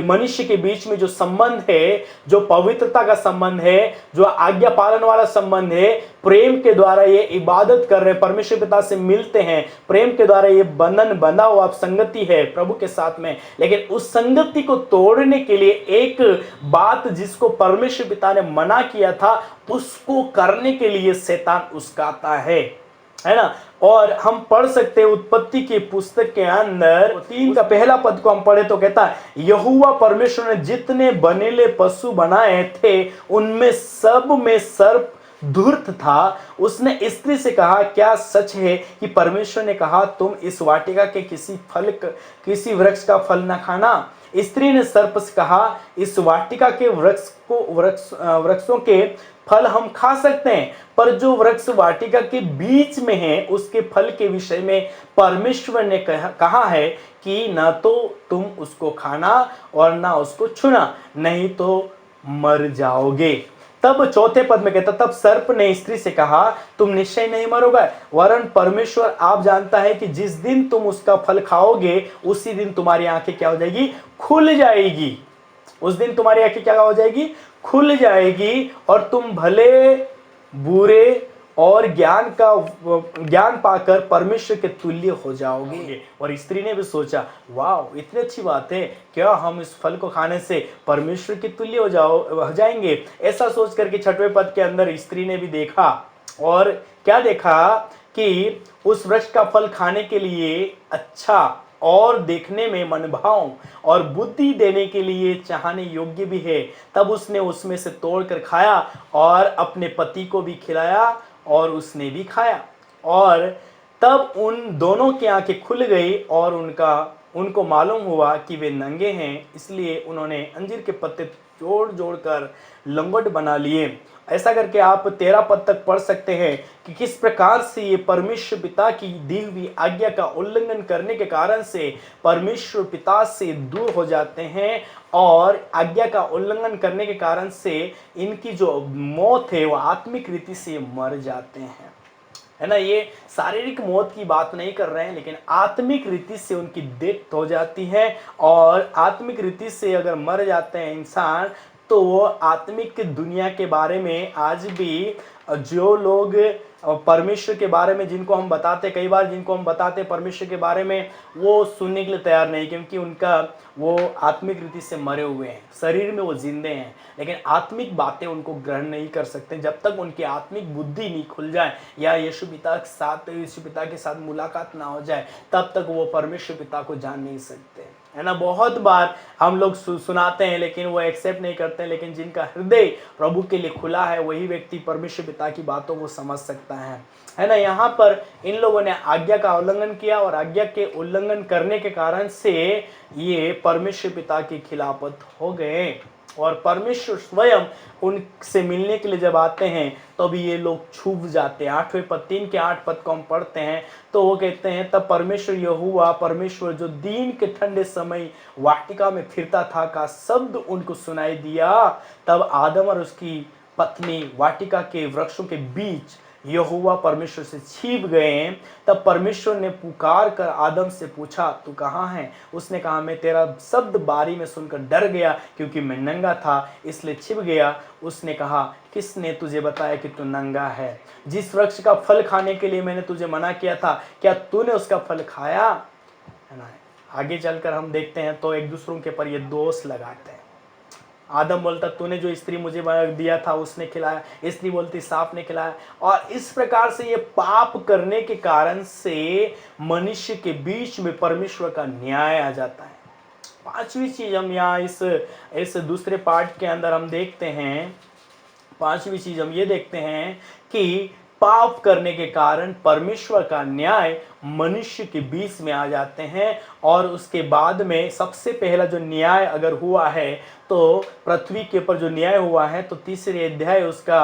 मनुष्य के बीच में जो संबंध है, जो पवित्रता का संबंध है, जो आज्ञा पालन वाला संबंध है, प्रेम के द्वारा ये इबादत कर रहे हैं, परमेश्वर पिता से मिलते हैं, प्रेम के द्वारा ये बंधन बंधा हुआ संगति है प्रभु के साथ में। लेकिन उस संगति को तोड़ने के लिए एक बात जिसको परमेश्वर पिता ने मना किया था, उसको करने के लिए शैतान उस्काता है ना। और हम पढ़ सकते हैं उत्पत्ति की पुस्तक के अंदर 3 का पहला पद को हम पढ़े तो कहता है, यहोवा परमेश्वर ने जितने बनेले पशु बनाए थे उनमें सब में सर्प धूर्त था। उसने स्त्री से कहा, क्या सच है कि परमेश्वर ने कहा तुम इस वाटिका के किसी वृक्ष का फल न खाना? स्त्री ने सर्प से कहा, इस वाटिका के वृक्षों के फल हम खा सकते हैं, पर जो वृक्ष वाटिका के बीच में है उसके फल के विषय में परमेश्वर ने कहा है कि न तो तुम उसको खाना और ना उसको छूना, नहीं तो मर जाओगे। तब चौथे पद में कहता, तब सर्प ने स्त्री से कहा, तुम निश्चय नहीं मरोगे, वरन परमेश्वर आप जानता है कि जिस दिन तुम उसका फल खाओगे उसी दिन तुम्हारी आंखें क्या हो जाएगी? खुल जाएगी। उस दिन तुम्हारी आंखें क्या हो जाएगी? खुल जाएगी, और तुम भले बुरे और ज्ञान पाकर परमेश्वर के तुल्य हो जाओगे। और स्त्री ने भी सोचा, वाह, इतनी अच्छी बात है, क्या हम इस फल को खाने से परमेश्वर के तुल्य हो जाएंगे? ऐसा सोच करके 6वें पद के अंदर स्त्री ने भी देखा, और क्या देखा कि उस वृक्ष का फल खाने के लिए अच्छा और देखने में मनभाव और बुद्धि देने के लिए चाहने योग्य भी है। तब उसने उसमें से तोड़कर खाया और अपने पति को भी खिलाया, और उसने भी खाया। और तब उन दोनों की आंखें खुल गई और उनको मालूम हुआ कि वे नंगे हैं, इसलिए उन्होंने अंजीर के पत्ते जोड़ जोड़ कर लंगोट बना लिए। ऐसा करके आप 13 पद तक पढ़ सकते हैं कि किस प्रकार से ये परमेश्वर पिता की दी हुई आज्ञा का उल्लंघन करने के कारण से परमेश्वर पिता से दूर हो जाते हैं, और आज्ञा का उल्लंघन करने के कारण से इनकी जो मौत है वो आत्मिक रीति से मर जाते हैं, है ना। ये शारीरिक मौत की बात नहीं कर रहे हैं, लेकिन आत्मिक रीति से उनकी डेथ हो जाती है। और आत्मिक रीति से अगर मर जाते हैं इंसान, तो वो आत्मिक दुनिया के बारे में आज भी जो लोग परमेश्वर के बारे में जिनको हम बताते परमेश्वर के बारे में, वो सुनने के लिए तैयार नहीं, क्योंकि उनका वो आत्मिक रीति से मरे हुए हैं, शरीर में वो जिंदे हैं, लेकिन आत्मिक बातें उनको ग्रहण नहीं कर सकते जब तक उनकी आत्मिक बुद्धि नहीं खुल जाए या यीशु पिता के साथ मुलाकात ना हो जाए, तब तक वो परमेश्वर पिता को जान नहीं सकते, है ना। बहुत बार हम लोग सुनाते हैं, लेकिन वो एक्सेप्ट नहीं करते हैं। लेकिन जिनका हृदय प्रभु के लिए खुला है, वही व्यक्ति परमेश्वर पिता की बातों को समझ सकता है ना। यहाँ पर इन लोगों ने आज्ञा का उल्लंघन किया, और आज्ञा के उल्लंघन करने के कारण से ये परमेश्वर पिता के खिलाफत हो गए। और परमेश्वर स्वयं उनसे मिलने के लिए जब आते हैं तो भी ये लोग छूट जाते हैं। 8वें पद 3 के 8 पद को हम पढ़ते हैं तो वो कहते हैं, तब परमेश्वर यहोवा परमेश्वर जो दिन के ठंडे समय वाटिका में फिरता था का शब्द उनको सुनाई दिया। तब आदम और उसकी पत्नी वाटिका के वृक्षों के बीच यहोवा परमेश्वर से छिप गए। तब परमेश्वर ने पुकार कर आदम से पूछा, तू कहाँ है? उसने कहा, मैं तेरा शब्द बारी में सुनकर डर गया, क्योंकि मैं नंगा था इसलिए छिप गया। उसने कहा, किसने तुझे बताया कि तू नंगा है? जिस वृक्ष का फल खाने के लिए मैंने तुझे मना किया था, क्या तूने उसका फल खाया? है ना। आगे चलकर हम देखते हैं तो एक दूसरों के पर ये दोष लगाते हैं। आदम बोलता, तूने जो स्त्री मुझे दिया था उसने खिलाया। स्त्री बोलती, सांप ने खिलाया। और इस प्रकार से ये पाप करने के कारण से मनुष्य के बीच में परमेश्वर का न्याय आ जाता है। पांचवी चीज हम यहाँ इस दूसरे पार्ट के अंदर हम देखते हैं, पांचवी चीज हम ये देखते हैं कि पाप करने के कारण परमेश्वर का न्याय मनुष्य के बीच में आ जाते हैं। और उसके बाद में सबसे पहला जो न्याय अगर हुआ है तो पृथ्वी के ऊपर जो न्याय हुआ है तो तीसरे अध्याय उसका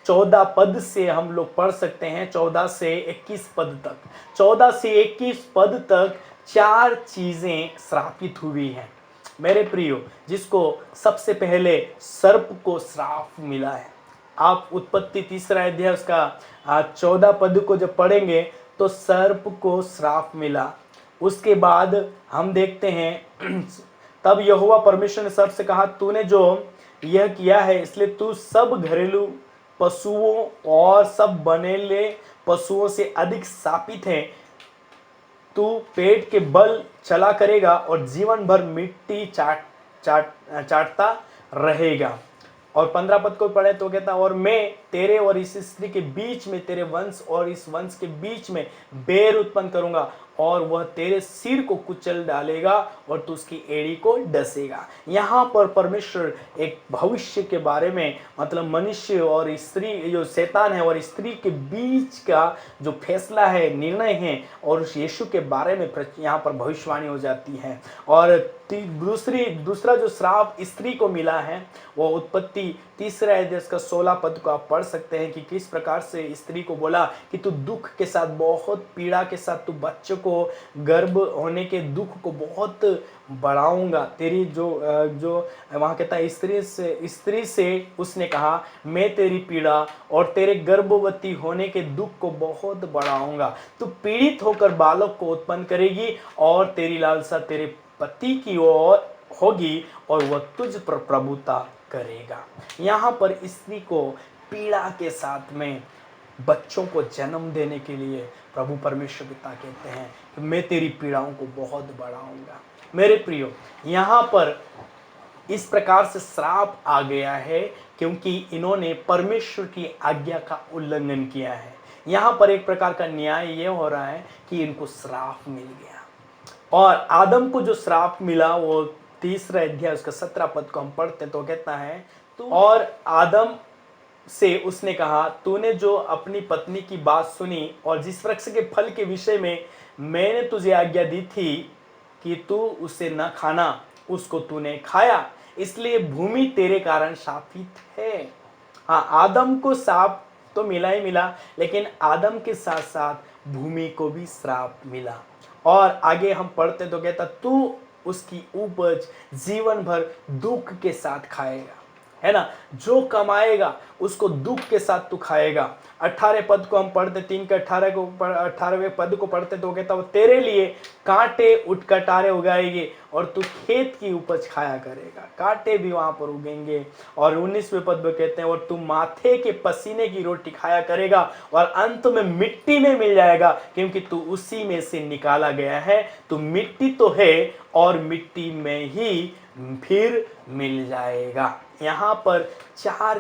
14 पद से हम लोग पढ़ सकते हैं, 14 से 21 पद तक। 14 से 21 पद तक 4 चीजें श्रापित हुई हैं मेरे प्रियो, जिसको सबसे पहले सर्प को श्राप मिला है। आप उत्पत्ति तीसरा अध्याय उसका 14 पद को जब पढ़ेंगे तो सर्प को श्राप मिला। उसके बाद हम देखते हैं तब यहोवा परमेश्वर ने सर्प से कहा, तूने जो यह किया है इसलिए तू सब घरेलू पशुओं और सब बनेले पशुओं से अधिक शापित है। तू पेट के बल चला करेगा और जीवन भर मिट्टी चाटता रहेगा। और 15 पद को पढ़े तो कहता, और मैं तेरे और इस स्त्री के बीच में, तेरे वंश और इस वंश के बीच में बैर उत्पन्न करूंगा और वह तेरे सिर को कुचल डालेगा और तू उसकी एड़ी को डसेगा। यहाँ पर परमेश्वर एक भविष्य के बारे में, मतलब मनुष्य और स्त्री, जो शैतान है और स्त्री के बीच का जो फैसला है, निर्णय है, और उस यीशु के बारे में यहाँ पर भविष्यवाणी हो जाती है। और दूसरा जो श्राप स्त्री को मिला है वो उत्पत्ति तीसरा अध्याय का 16 पद को आप पढ़ सकते हैं कि किस प्रकार से स्त्री को बोला कि तू दुख के साथ, बहुत पीड़ा के साथ, तू बच्चों को, गर्भ होने के दुख को बहुत बढ़ाऊंगा। तेरी जो वहाँ कहता है स्त्री से उसने कहा, मैं तेरी पीड़ा और तेरे गर्भवती होने के दुख को बहुत बढ़ाऊंगा। तू पीड़ित होकर बालक को उत्पन्न करेगी और तेरी लालसा तेरे पति की ओर होगी और वह तुझ पर प्रभुता करेगा। यहाँ पर स्त्री को पीड़ा के साथ में बच्चों को जन्म देने के लिए प्रभु परमेश्वर पिता कहते हैं कि मैं तेरी पीड़ाओं को बहुत बढ़ाऊंगा। मेरे प्रियो, यहाँ पर इस प्रकार से श्राप आ गया है क्योंकि इन्होंने परमेश्वर की आज्ञा का उल्लंघन किया है। यहाँ पर एक प्रकार का न्याय ये हो रहा है कि इनको श्राप मिल गया। और आदम को जो श्राप मिला वो तीसरा अध्याय उसका 17 पद को हम पढ़ते तो कहता है, तो और आदम से उसने कहा, तूने जो अपनी पत्नी की बात सुनी और जिस वृक्ष के फल के विषय में मैंने तुझे आज्ञा दी थी कि तू उसे न खाना, उसको तूने खाया, इसलिए भूमि तेरे कारण शापित है। हाँ, आदम को श्राप तो मिला ही मिला, लेकिन आदम के साथ साथ भूमि को भी श्राप मिला। और आगे हम पढ़ते तो कहता, तू उसकी उपज जीवन भर दुख के साथ खाएगा, है ना। जो कमाएगा उसको दुख के साथ तू खाएगा। 18 पद को हम पढ़ते, 3 के 18वें पद को पढ़ते तो कहता, वो तेरे लिए कांटे उठकटारे उगाएंगे और तू खेत की उपज खाया करेगा। कांटे भी वहां पर उगेंगे। और 19वें पद में कहते हैं, और तू माथे के पसीने की रोटी खाया करेगा और अंत में मिट्टी में मिल जाएगा, क्योंकि तू उसी में से निकाला गया है। तू मिट्टी तो है और मिट्टी में ही फिर मिल जाएगा। यहाँ पर 4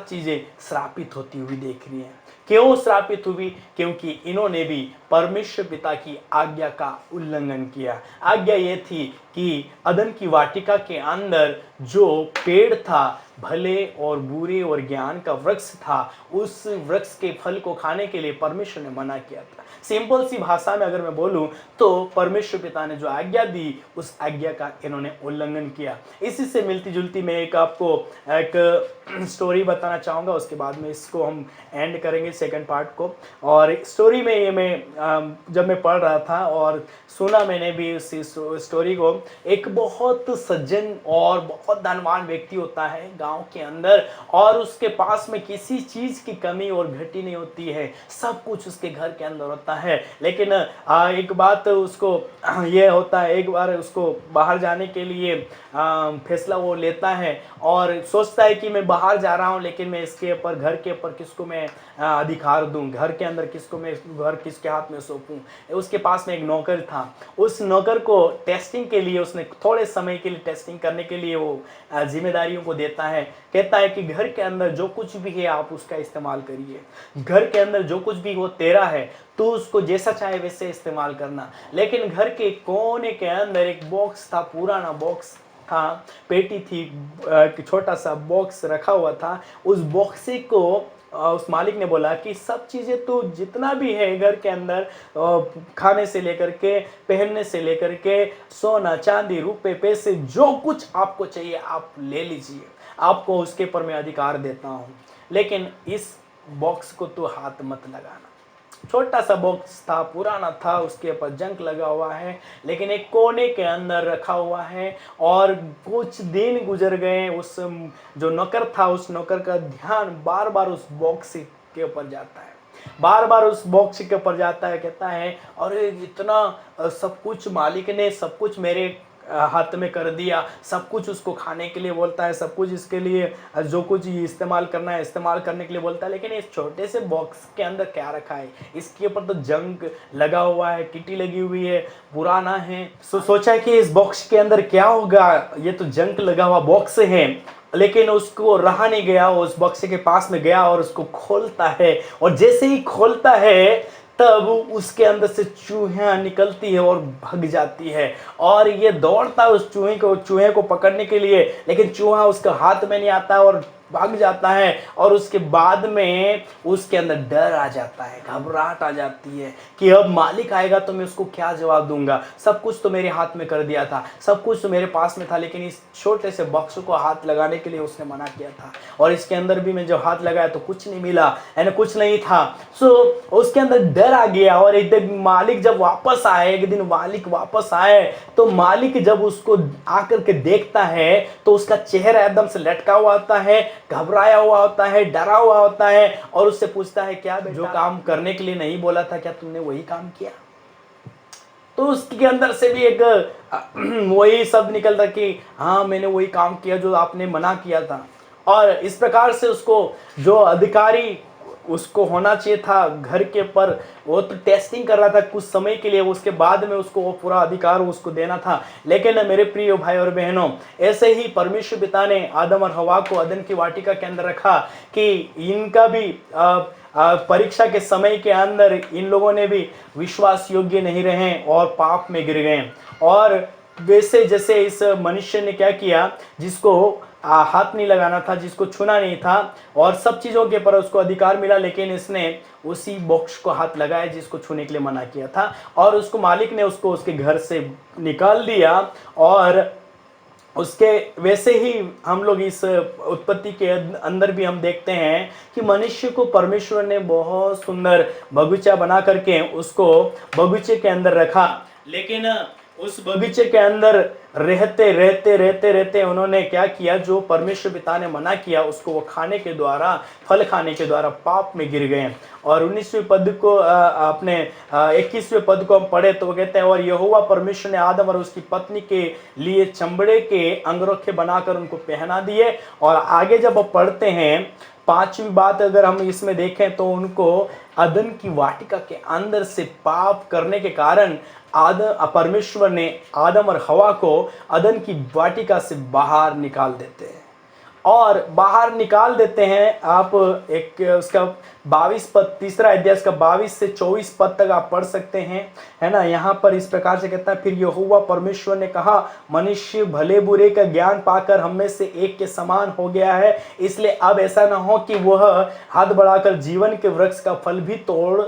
चीजें श्रापित होती हुई देख रही हैं। क्यों श्रापित हुई? क्योंकि इन्होंने भी परमेश्वर पिता की आज्ञा का उल्लंघन किया। आज्ञा ये थी कि अदन की वाटिका के अंदर जो पेड़ था, भले और बुरे और ज्ञान का वृक्ष था, उस वृक्ष के फल को खाने के लिए परमेश्वर ने मना किया था। सिंपल सी भाषा में अगर मैं बोलूं तो परमेश्वर पिता ने जो आज्ञा दी, उस आज्ञा का इन्होंने उल्लंघन किया। इसी से मिलती जुलती मैं आपको एक स्टोरी बताना चाहूँगा, उसके बाद में इसको हम एंड करेंगे सेकंड पार्ट को। और स्टोरी में ये मैं जब मैं पढ़ रहा था और सुना मैंने भी उस स्टोरी को, एक बहुत सज्जन और बहुत धनवान व्यक्ति होता है गांव के अंदर, और उसके पास में किसी चीज़ की कमी और घटी नहीं होती है, सब कुछ उसके घर के अंदर होता है। लेकिन एक बात उसको ये होता है, एक बार उसको बाहर जाने के लिए फैसला वो लेता है और सोचता है कि मैं बाहर जा रहा हूँ, लेकिन मैं इसके ऊपर, घर के ऊपर किसको मैं अधिकार दूं, घर के अंदर किसको मैं, घर किसके हाथ में सौंपूं। उसके पास में एक नौकर था, उस नौकर को टेस्टिंग के लिए, उसने थोड़े समय के लिए टेस्टिंग करने के लिए वो जिम्मेदारियों को देता है। कहता है कि घर के अंदर जो कुछ भी है आप उसका इस्तेमाल करिए, घर के अंदर जो कुछ भी हो तेरा है, तू उसको जैसा चाहे वैसे इस्तेमाल करना। लेकिन घर के कोने के अंदर एक बॉक्स था, पुराना बॉक्स था, पेटी थी, छोटा सा बॉक्स रखा हुआ था। उस बॉक्स को उस मालिक ने बोला कि सब चीज़ें तो जितना भी है घर के अंदर, खाने से लेकर के, पहनने से लेकर के, सोना चांदी रुपए पैसे, जो कुछ आपको चाहिए आप ले लीजिए, आपको उसके ऊपर मैं अधिकार देता हूँ, लेकिन इस बॉक्स को तो हाथ मत लगाना। छोटा सा बॉक्स था, पुराना था, उसके ऊपर जंग लगा हुआ है, लेकिन एक कोने के अंदर रखा हुआ है। और कुछ दिन गुजर गए, उस जो नौकर था, उस नौकर का ध्यान बार बार उस बॉक्स के ऊपर जाता है, बार बार उस बॉक्स के ऊपर जाता है। कहता है अरे इतना सब कुछ मालिक ने सब कुछ मेरे हाथ में कर दिया, सब कुछ उसको खाने के लिए बोलता है, सब कुछ इसके लिए जो कुछ इस्तेमाल करना है इस्तेमाल करने के लिए बोलता है, लेकिन इस छोटे से बॉक्स के अंदर क्या रखा है, इसके ऊपर तो जंग लगा हुआ है, टीटी लगी हुई है, पुराना है। सोचा कि इस बॉक्स के अंदर क्या होगा, ये तो जंग लगा हुआ बॉक्स है। लेकिन उसको रहा नहीं गया, उस बॉक्स के पास में गया और उसको खोलता है, और जैसे ही खोलता है तब उसके अंदर से चूहियां निकलती है और भाग जाती है, और ये दौड़ता है उस चूहे को पकड़ने के लिए, लेकिन चूहा उसके हाथ में नहीं आता और भाग जाता है। और उसके बाद में उसके अंदर डर आ जाता है, घबराहट आ जाती है कि अब मालिक आएगा तो मैं उसको क्या जवाब दूंगा, सब कुछ तो मेरे हाथ में कर दिया था, सब कुछ तो मेरे पास में था, लेकिन इस छोटे से बक्स को हाथ लगाने के लिए उसने मना किया था, और इसके अंदर भी मैं जब हाथ लगाया तो कुछ नहीं मिला, यानी कुछ नहीं था। सो उसके अंदर डर आ गया। और एक दिन मालिक जब वापस आए, एक दिन मालिक वापस आए, तो मालिक जब उसको आकर के देखता है तो उसका चेहरा एकदम से लटका हुआ होता है, घबराया हुआ होता है, डरा हुआ होता है, और उससे पूछता है क्या बेटा, जो काम करने के लिए नहीं बोला था क्या तुमने वही काम किया? तो उसके अंदर से भी एक वही शब्द निकलता कि हाँ मैंने वही काम किया जो आपने मना किया था। और इस प्रकार से उसको जो अधिकारी उसको होना चाहिए था घर के ऊपर, वो तो टेस्टिंग कर रहा था कुछ समय के लिए, उसके बाद में उसको वो पूरा अधिकार उसको देना था। लेकिन मेरे प्रिय भाई और बहनों, ऐसे ही परमेश्वर पिता ने आदम और हवा को अदन की वाटिका के अंदर रखा कि इनका भी परीक्षा के समय के अंदर इन लोगों ने भी विश्वास योग्य नहीं रहे और पाप में गिर गए। और वैसे जैसे इस मनुष्य ने क्या किया, जिसको हाथ नहीं लगाना था, जिसको छूना नहीं था, और सब चीज़ों के ऊपर उसको अधिकार मिला, लेकिन इसने उसी बॉक्स को हाथ लगाया जिसको छूने के लिए मना किया था, और उसको मालिक ने उसको उसके घर से निकाल दिया। और उसके वैसे ही हम लोग इस उत्पत्ति के अंदर भी हम देखते हैं कि मनुष्य को परमेश्वर ने बहुत सुंदर बगीचा बना करके उसको बगीचे के अंदर रखा, लेकिन उस बगीचे के अंदर रहते रहते रहते रहते उन्होंने क्या किया, जो परमेश्वर पिता ने मना किया उसको वो खाने के द्वारा, फल खाने के द्वारा पाप में गिर गए। और 19वें पद को अपने 21वें पद को हम पढ़े तो वो कहते हैं, और यहोवा परमेश्वर ने आदम और उसकी पत्नी के लिए चमड़े के अंगरखे बनाकर उनको पहना दिए। और आगे जब आप पढ़ते हैं 5वीं बात अगर हम इसमें देखें तो उनको अदन की वाटिका के अंदर से पाप करने के कारण परमेश्वर ने आदम और हवा को अदन की वाटिका से बाहर निकाल देते हैं। और बाहर निकाल देते हैं। आप एक उसका 22 पद, तीसरा अध्याय का 22 से 24 पद तक आप पढ़ सकते हैं, है ना। यहाँ पर इस प्रकार से कहता है, फिर यहोवा परमेश्वर ने कहा, मनुष्य भले बुरे का ज्ञान पाकर हम में से एक के समान हो गया है, इसलिए अब ऐसा ना हो कि वह हाथ बढ़ाकर जीवन के वृक्ष का फल भी तोड़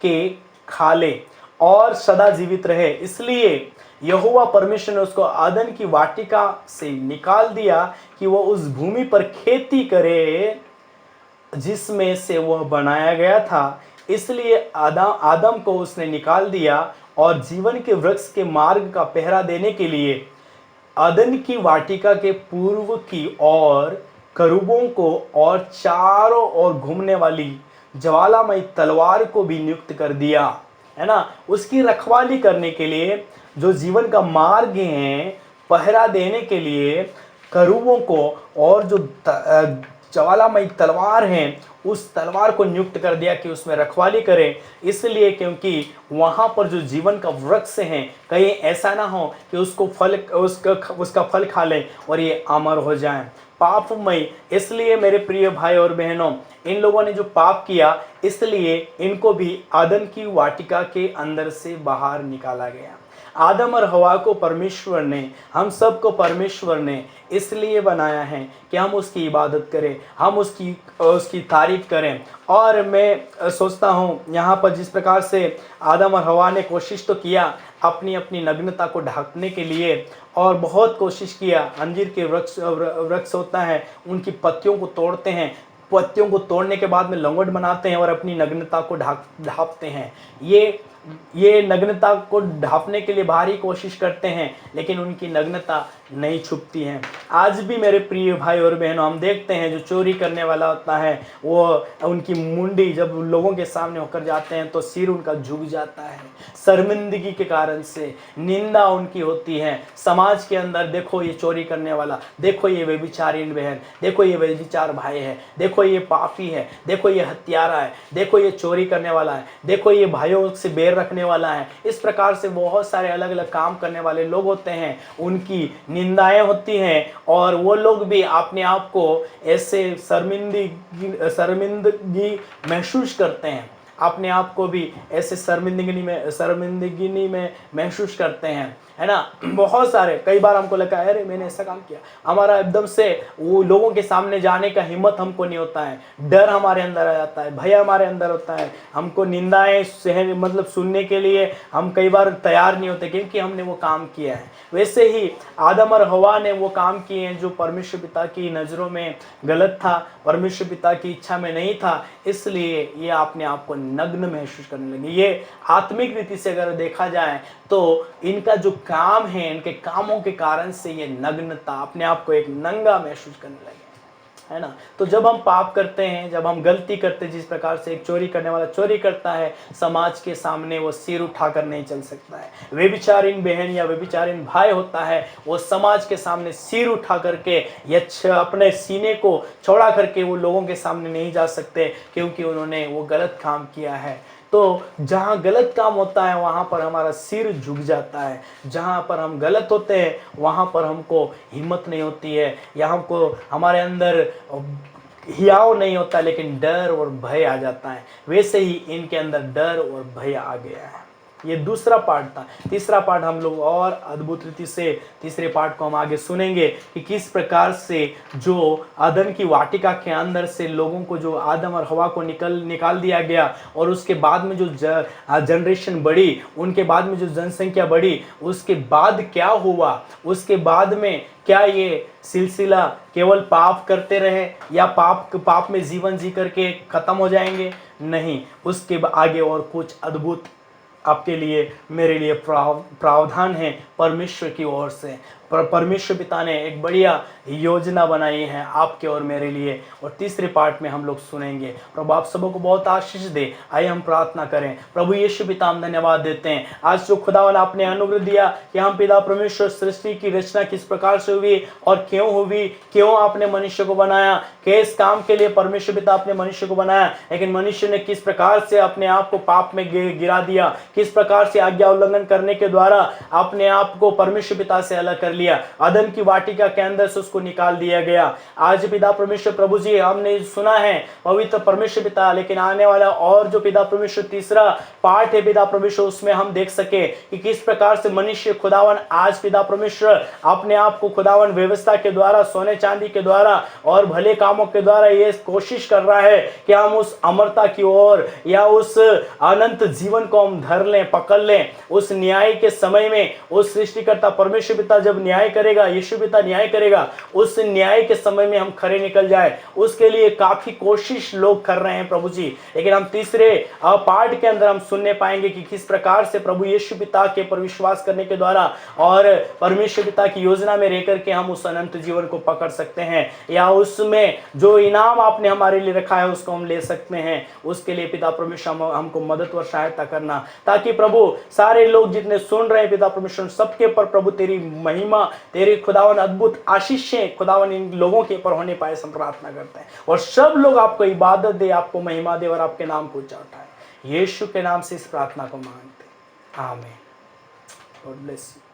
के खा ले और सदा जीवित रहे। इसलिए यहोवा परमेश्वर ने उसको आदन की वाटिका से निकाल दिया कि वह उस भूमि पर खेती करे जिसमें से वह बनाया गया था। इसलिए आदम को उसने निकाल दिया और जीवन के वृक्ष के मार्ग का पहरा देने के लिए आदन की वाटिका के पूर्व की ओर करूबों को और चारों ओर घूमने वाली ज्वालामयी तलवार को भी नियुक्त कर दिया, है ना। उसकी रखवाली करने के लिए, जो जीवन का मार्ग है, पहरा देने के लिए करूबों को और जो ज्वालामयी तलवार है, उस तलवार को नियुक्त कर दिया कि उसमें रखवाली करें। इसलिए क्योंकि वहाँ पर जो जीवन का वृक्ष है, कहीं ऐसा ना हो कि उसका फल खा लें और ये अमर हो जाएं, पापमय। इसलिए मेरे प्रिय भाई और बहनों, इन लोगों ने जो पाप किया, इसलिए इनको भी आदम की वाटिका के अंदर से बाहर निकाला गया। आदम और हवा को परमेश्वर ने, हम सबको परमेश्वर ने इसलिए बनाया है कि हम उसकी इबादत करें, हम उसकी तारीफ करें। और मैं सोचता हूँ यहाँ पर जिस प्रकार से आदम और हवा ने कोशिश तो किया अपनी अपनी नग्नता को ढकने के लिए, और बहुत कोशिश किया। अंजीर के वृक्ष होता है, उनकी पत्तियों को तोड़ते हैं, पत्तियों को तोड़ने के बाद में लंगोट बनाते हैं और अपनी नग्नता को ढांपते हैं। ये नग्नता को ढांपने के लिए भारी कोशिश करते हैं, लेकिन उनकी नग्नता नहीं छुपती है। आज भी मेरे प्रिय भाई और बहनों, हम देखते हैं जो चोरी करने वाला होता है, वो उनकी मुंडी जब लोगों के सामने होकर जाते हैं तो सिर उनका झुक जाता है, शर्मिंदगी के कारण से निंदा उनकी होती है समाज के अंदर। देखो ये चोरी करने वाला, देखो ये व्यभिचारिणी बहन, देखो ये व्यभिचार भाई है, देखो ये पापी है, देखो ये हत्यारा है, देखो ये चोरी करने वाला है, देखो ये भाइयों से बैर रखने वाला है। इस प्रकार से बहुत सारे अलग अलग काम करने वाले लोग होते हैं, उनकी निंदाएं होती हैं, और वो लोग भी अपने आप को ऐसे शर्मिंदगी महसूस करते हैं, अपने आप को भी ऐसे शर्मिंदगी में महसूस करते हैं, है ना। बहुत सारे, कई बार हमको लगा अरे मैंने ऐसा काम किया, हमारा एकदम से वो लोगों के सामने जाने का हिम्मत हमको नहीं होता है, डर हमारे अंदर आ जाता है, भय हमारे अंदर होता है, हमको निंदाएं सुनने के लिए हम कई बार तैयार नहीं होते क्योंकि हमने वो काम किया है। वैसे ही आदम और हवा ने वो काम किए हैं जो परमेश्वर पिता की नज़रों में गलत था, परमेश्वर पिता की इच्छा में नहीं था, इसलिए ये अपने आप को नग्न महसूस करने लगे। ये आत्मिक रीति से अगर देखा जाए तो इनका जो काम है, इनके कामों के कारण से ये नग्नता, अपने आप को एक नंगा महसूस करने लगे, है ना। तो जब हम पाप करते हैं, जब हम गलती करते हैं, जिस प्रकार से एक चोरी करने वाला चोरी करता है, समाज के सामने वो सिर उठाकर नहीं चल सकता है। व्यभिचारिणी बहन या व्यभिचारिणी भाई होता है, वो समाज के सामने सिर उठा करके या अपने सीने को चौड़ा करके वो लोगों के सामने नहीं जा सकते, क्योंकि उन्होंने वो गलत काम किया है। तो जहाँ गलत काम होता है वहाँ पर हमारा सिर झुक जाता है, जहाँ पर हम गलत होते हैं वहाँ पर हमको हिम्मत नहीं होती है, या हमको हमारे अंदर हियाव नहीं होता, लेकिन डर और भय आ जाता है। वैसे ही इनके अंदर डर और भय आ गया है। ये दूसरा पार्ट था। तीसरा पार्ट हम लोग और अद्भुत रीति से तीसरे पार्ट को हम आगे सुनेंगे कि किस प्रकार से जो आदम की वाटिका के अंदर से लोगों को, जो आदम और हवा को निकाल दिया गया, और उसके बाद में जो जनरेशन बढ़ी, उनके बाद में जो जनसंख्या बढ़ी, उसके बाद क्या हुआ, उसके बाद में क्या ये सिलसिला केवल पाप करते रहे या पाप में जीवन जी करके खत्म हो जाएंगे? नहीं, उसके आगे और कुछ अद्भुत आपके लिए, मेरे लिए प्रावधान है परमेश्वर की ओर से। परमेश्वर पिता ने एक बढ़िया योजना बनाई है आपके और मेरे लिए, और तीसरे पार्ट में हम लोग सुनेंगे। प्रभु आप सबों को बहुत आशीष दे। आइए हम प्रार्थना करें। प्रभु यीशु पिता, हम धन्यवाद देते हैं आज जो खुदावंद आपने अनुग्रह दिया कि हम पिता परमेश्वर सृष्टि की रचना किस प्रकार से हुई और क्यों हुई, क्यों आपने मनुष्य को बनाया, किस काम के लिए परमेश्वर पिता आपने मनुष्य को बनाया, लेकिन मनुष्य ने किस प्रकार से अपने आप को पाप में गिरा दिया, किस प्रकार से आज्ञा उल्लंघन करने के द्वारा अपने आप को परमेश्वर पिता से अलग कर लिया। लिया, अदन की वाटिका के अंदर से उसको निकाल दिया गया। आज पिता परमेश्वर प्रभु जी हमने सुना है पवित्र परमेश्वर पिता, लेकिन आने वाला और जो पिता परमेश्वर तीसरा पार्ट है पिता परमेश्वर, उसमें हम देख सके कि किस प्रकार से मनुष्य खुदावन आज पिता परमेश्वर अपने आप को खुदावन व्यवस्था के द्वारा, सोने चांदी के द्वारा और भले कामों के द्वारा ये कोशिश कर रहा है कि हम उस अमरता की ओर या उस अनंत जीवन को हम धर लें, पकड़ लें। उस न्याय के समय में उस सृष्टिकर्ता परमेश्वर पिता जब न्याय करेगा, यीशु पिता न्याय करेगा, उस न्याय के समय में हम खरे निकल जाए, उसके लिए काफी कोशिश लोग कर रहे हैं प्रभु जी। लेकिन हम तीसरे पार्ट के अंदर हम सुनने पाएंगे कि किस प्रकार से प्रभु यीशु पिता के पर विश्वास करने के द्वारा और परमेश्वर पिता की योजना में रहकर के हम उस अनंत जीवन को पकड़ सकते हैं, या उसमें जो इनाम आपने हमारे लिए रखा है उसको हम ले सकते हैं। उसके लिए पिता परमेश्वर हमको मदद और सहायता करना, ताकि प्रभु सारे लोग जितने सुन रहे हैं पिता परमेश्वर, सबके पर प्रभु तेरी महिमा, तेरी खुदावन अद्भुत आशीषें खुदावन इन लोगों के ऊपर होने पाए, हम प्रार्थना करते हैं। और सब लोग आपको इबादत दे, आपको महिमा दे और आपके नाम को ऊंचा उठाए। यीशु के नाम से इस प्रार्थना को मांगते हैं, आमीन। God bless you.